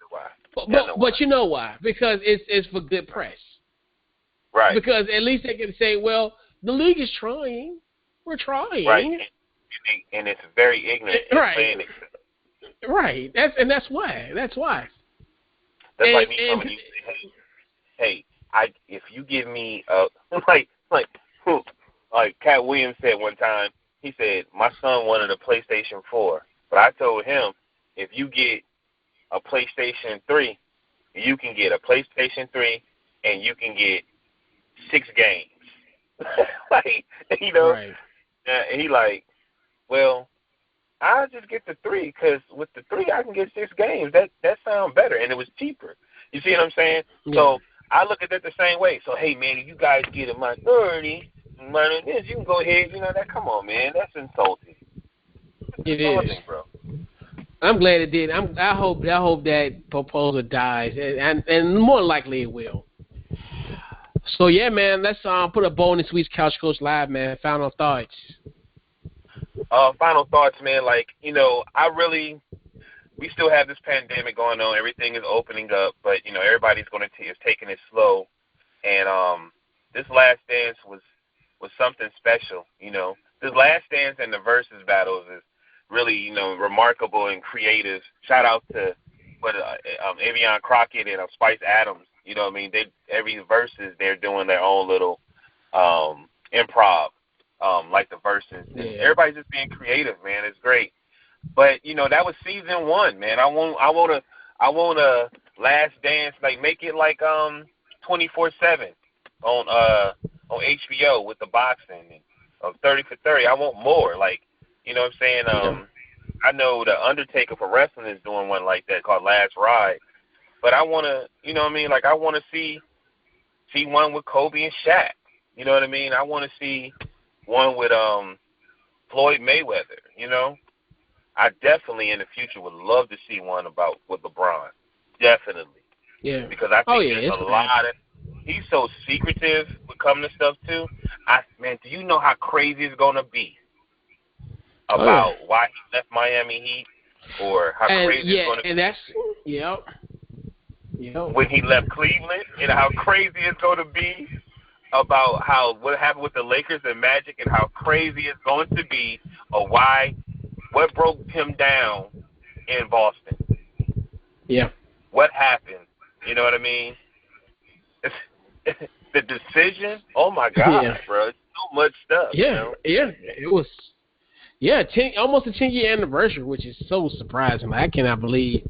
why? But you know why? Because it's for good press. Right. Because at least they can say, well, the league is trying. We're trying. Right. And it's very ignorant. Right. Right. That's why. That's why. That's like me coming to you and say, hey, if you give me like Cat Williams said one time, he said, my son wanted a PlayStation 4, but I told him, if you get a PlayStation 3, you can get a PlayStation 3 and you can get 6 games. Like, you know, right. And he like, well, I'll just get the 3 because with the 3 I can get 6 games. That sounds better, and it was cheaper. You see what I'm saying? Yeah. So I look at it the same way. So, hey, man, if you guys get a minority, this, you can go ahead. You know that. Come on, man, that's insulting. It is, bro. I'm glad it did. I hope that proposal dies, and more likely it will. So yeah, man, let's put a bow in the Sweets Couch Coach Live, man. Final thoughts. Final thoughts, man. Like, you know, we still have this pandemic going on. Everything is opening up, but you know, everybody's is taking it slow. And this Last Dance was something special. You know, this Last Dance and the versus battles is really, you know, remarkable and creative. Shout out to Avion Crockett and Spice Adams. You know what I mean? Every verses, they're doing their own little improv, like the verses. Yeah. Everybody's just being creative, man. It's great. But you know, that was season 1, man. I want a Last Dance, like make it like 24/7 on HBO with the boxing and of 30 for 30. I want more. Like, you know what I'm saying? I know the Undertaker for wrestling is doing one like that called Last Ride. But I want to, you know what I mean? Like, I want to see one with Kobe and Shaq. You know what I mean? I want to see one with Floyd Mayweather, you know? I definitely in the future would love to see one with LeBron. Definitely. Yeah. Because I think there's a lot of – he's so secretive with coming to stuff, too. Man, do you know how crazy it's going to be about why he left Miami Heat or how crazy it's going to be? And that's – yep. When he left Cleveland, and how crazy it's going to be about what happened with the Lakers and Magic, and how crazy it's going to be, or what broke him down in Boston. Yeah. What happened? You know what I mean? The decision. Oh my God, bro! It's so much stuff. Yeah, you know? Yeah. It was. Yeah, almost a 10-year anniversary, which is so surprising. Like, I cannot believe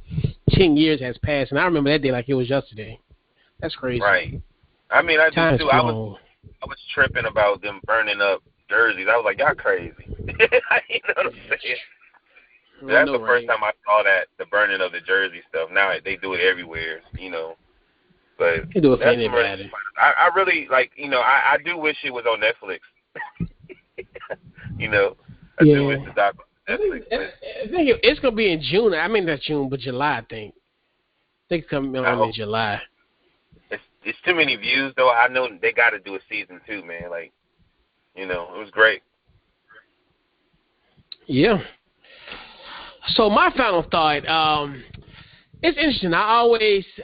10 years has passed, and I remember that day like it was yesterday. That's crazy. Right. I mean, I do too. I was tripping about them burning up jerseys. I was like, y'all crazy. You know what I'm saying? That's the first time I saw the burning of the jersey stuff. Now they do it everywhere, you know. But they do it for anybody. I really, like, you know, I do wish it was on Netflix. You know. I do wish the I think it's gonna be in June. I mean not June, but July. I think it's coming on in July. It's too many views though. I know they got to do a season 2, man. Like, it was great. Yeah. So my final thought, it's interesting.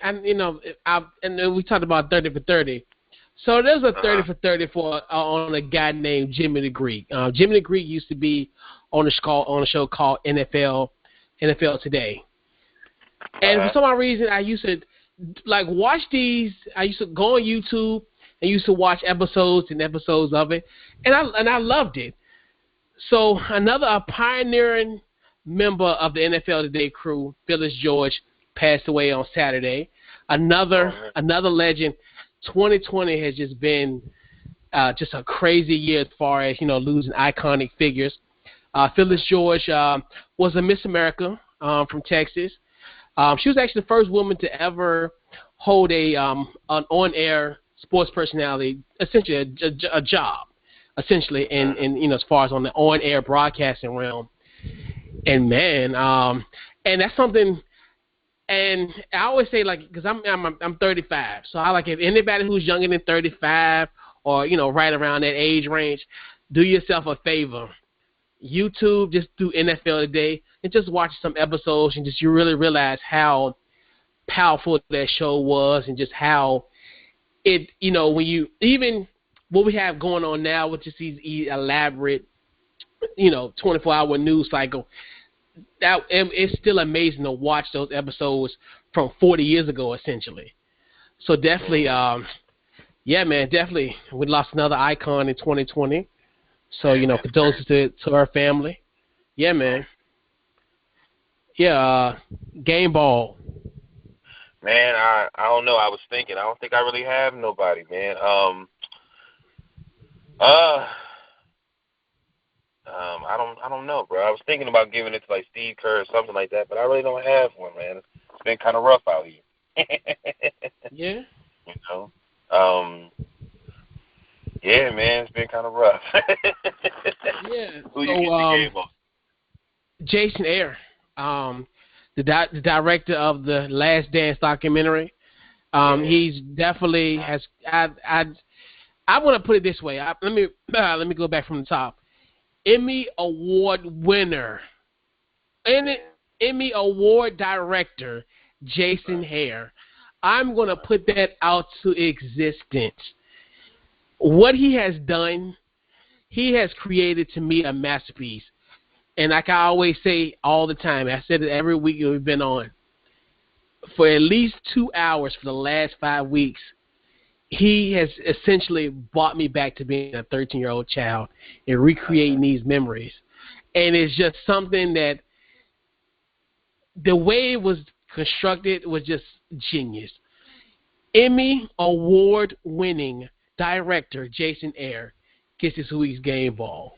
And we talked about 30 for 30. So there's a 30 for 30 on a guy named Jimmy the Greek. Jimmy the Greek used to be on a show called NFL Today. And for some reason, I used to watch these. I used to go on YouTube and used to watch episodes of it, and I loved it. So a pioneering member of the NFL Today crew, Phyllis George, passed away on Saturday. Another legend. 2020 has just been just a crazy year as far as losing iconic figures. Phyllis George was a Miss America from Texas. She was actually the first woman to ever hold an on-air sports personality, essentially a job, essentially, in as far as on the on-air broadcasting realm. And man, and that's something. And I always say, because I'm 35, so if anybody who's younger than 35 or right around that age range, do yourself a favor. YouTube, just do NFL Today and just watch some episodes, and you really realize how powerful that show was, and just how it when you even what we have going on now with just these elaborate 24-hour news cycle. That it's still amazing to watch those episodes from 40 years ago, essentially. So definitely, yeah, man, definitely, we lost another icon in 2020. So condolences to her family. Yeah, man. Yeah, game ball. Man, I don't know. I was thinking. I don't think I really have nobody, man. I don't know, bro. I was thinking about giving it to Steve Kerr or something like that, but I really don't have one, man. It's been kind of rough out here. Yeah. Yeah, man, it's been kind of rough. Yeah. Who you get the game on? Jason Ayre, the director of the Last Dance documentary. He's definitely has. I want to put it this way. Let me go back from the top. Emmy Award winner, Emmy Award director, Jason Ayre. I'm going to put that out to existence. What he has done, he has created to me a masterpiece. And like I always say all the time, I said it every week we've been on, for at least 2 hours for the last 5 weeks, he has essentially brought me back to being a 13-year-old child and recreating these memories. And it's just something that the way it was constructed was just genius. Emmy Award-winning director Jason Ayre gets his week's game ball.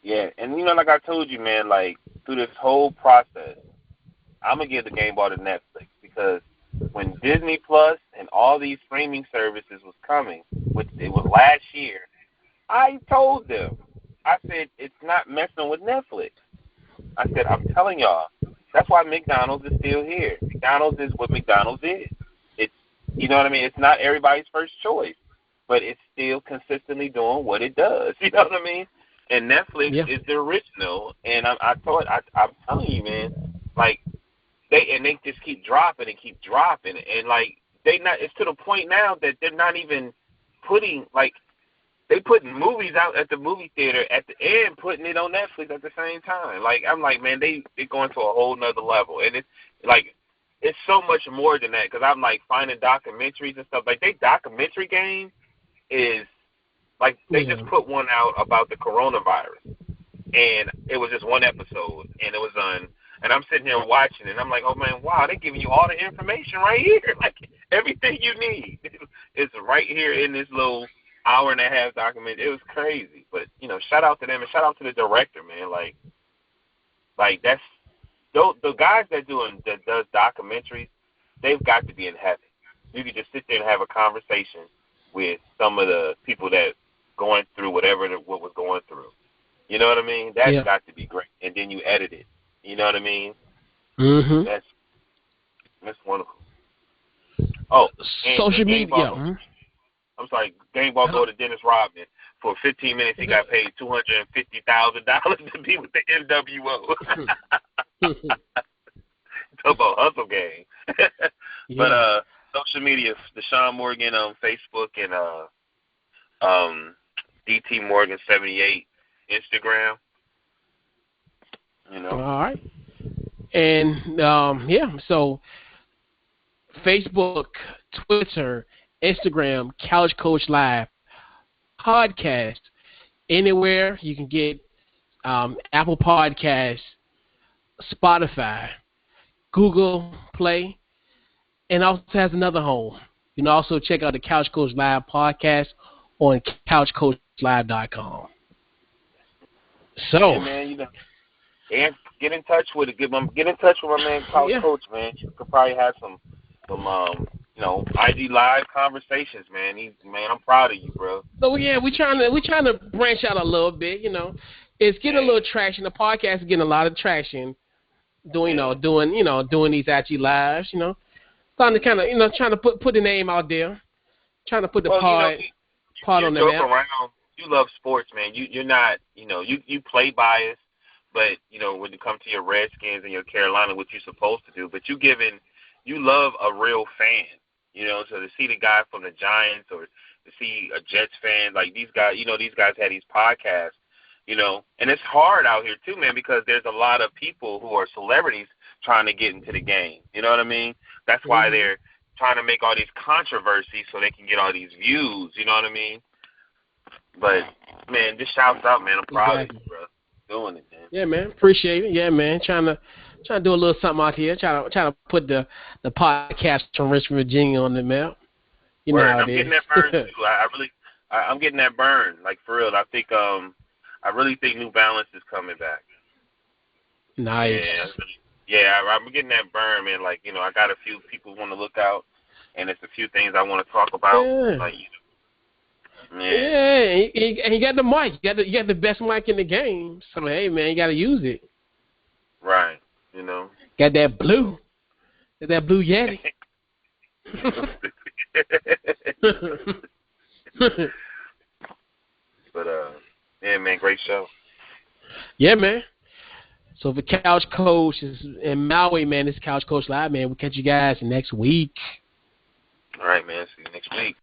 Yeah, and like I told you, man, through this whole process, I'm going to give the game ball to Netflix, because when Disney Plus and all these streaming services was coming, which it was last year, I told them, I said, it's not messing with Netflix. I said, I'm telling y'all, that's why McDonald's is still here. McDonald's is what McDonald's is. It's, you know what I mean? It's not everybody's first choice, but it's still consistently doing what it does. You know what I mean? And Netflix is the original. And I'm telling you, man, they just keep dropping and keep dropping, and it's to the point now that they're not even putting they putting movies out at the movie theater at the end, putting it on Netflix at the same time. I'm like, man, they're going to a whole nother level, and it's so much more than that, because I'm finding documentaries and stuff. They documentary game is they just put one out about the coronavirus, and it was just one episode, and it was on. And I'm sitting here watching, and I'm like, oh, man, wow, they're giving you all the information right here. Everything you need is right here in this little hour-and-a-half document. It was crazy. But, shout out to them, and shout out to the director, man. That's the guys that does documentaries, they've got to be in heaven. You could just sit there and have a conversation with some of the people that going through what was going through. You know what I mean? That's got to be great. And then you edit it. You know what I mean? Mm-hmm. That's wonderful. Oh, social media. I'm sorry, Game Ball go to Dennis Rodman. For 15 minutes, he got paid $250,000 to be with the NWO. Talk about hustle game. But social media, Deshaun Morgan on Facebook and DT Morgan 78 Instagram. You know. All right. And so Facebook, Twitter, Instagram, Couch Coach Live, podcast, anywhere you can get Apple Podcasts, Spotify, Google Play, and also has another home. You can also check out the Couch Coach Live podcast on couchcoachlive.com. So, yeah, man, and get in touch with my man Couch Coach, man. You could probably have some IG Live conversations, man. I'm proud of you, bro. So we're trying to branch out a little bit, It's getting a little traction. The podcast is getting a lot of traction. Doing these IG Lives, Trying to kind of trying to put the name out there, trying to put the part on the map. You love sports, man. You're not, you play bias, but when it comes to your Redskins and your Carolina, what you're supposed to do, but you love a real fan. So to see the guy from the Giants or to see a Jets fan, like these guys, these guys had these podcasts, and it's hard out here too, man, because there's a lot of people who are celebrities trying to get into the game. You know what I mean? That's why they're trying to make all these controversies so they can get all these views. You know what I mean? But, man, just shouts out, man. I'm proud of you, bro. Doing it, man. Yeah, man. Appreciate it. Yeah, man. Trying to do a little something out here. Trying to put the podcast from Richmond, Virginia on the map. You know how it is. I'm getting that burn too. I'm getting that burn, like for real. I really think New Balance is coming back. Nice. I'm getting that burn, man. Like, I got a few people want to look out, and it's a few things I want to talk about. Yeah. Like, and you got the mic. You got the best mic in the game. So hey, man, you got to use it. Right. Got that blue Yeti. But yeah, man, great show. Yeah, man. So for Couch Coach in Maui, man, this is Couch Coach Live, man. We'll catch you guys next week. All right, man. See you next week.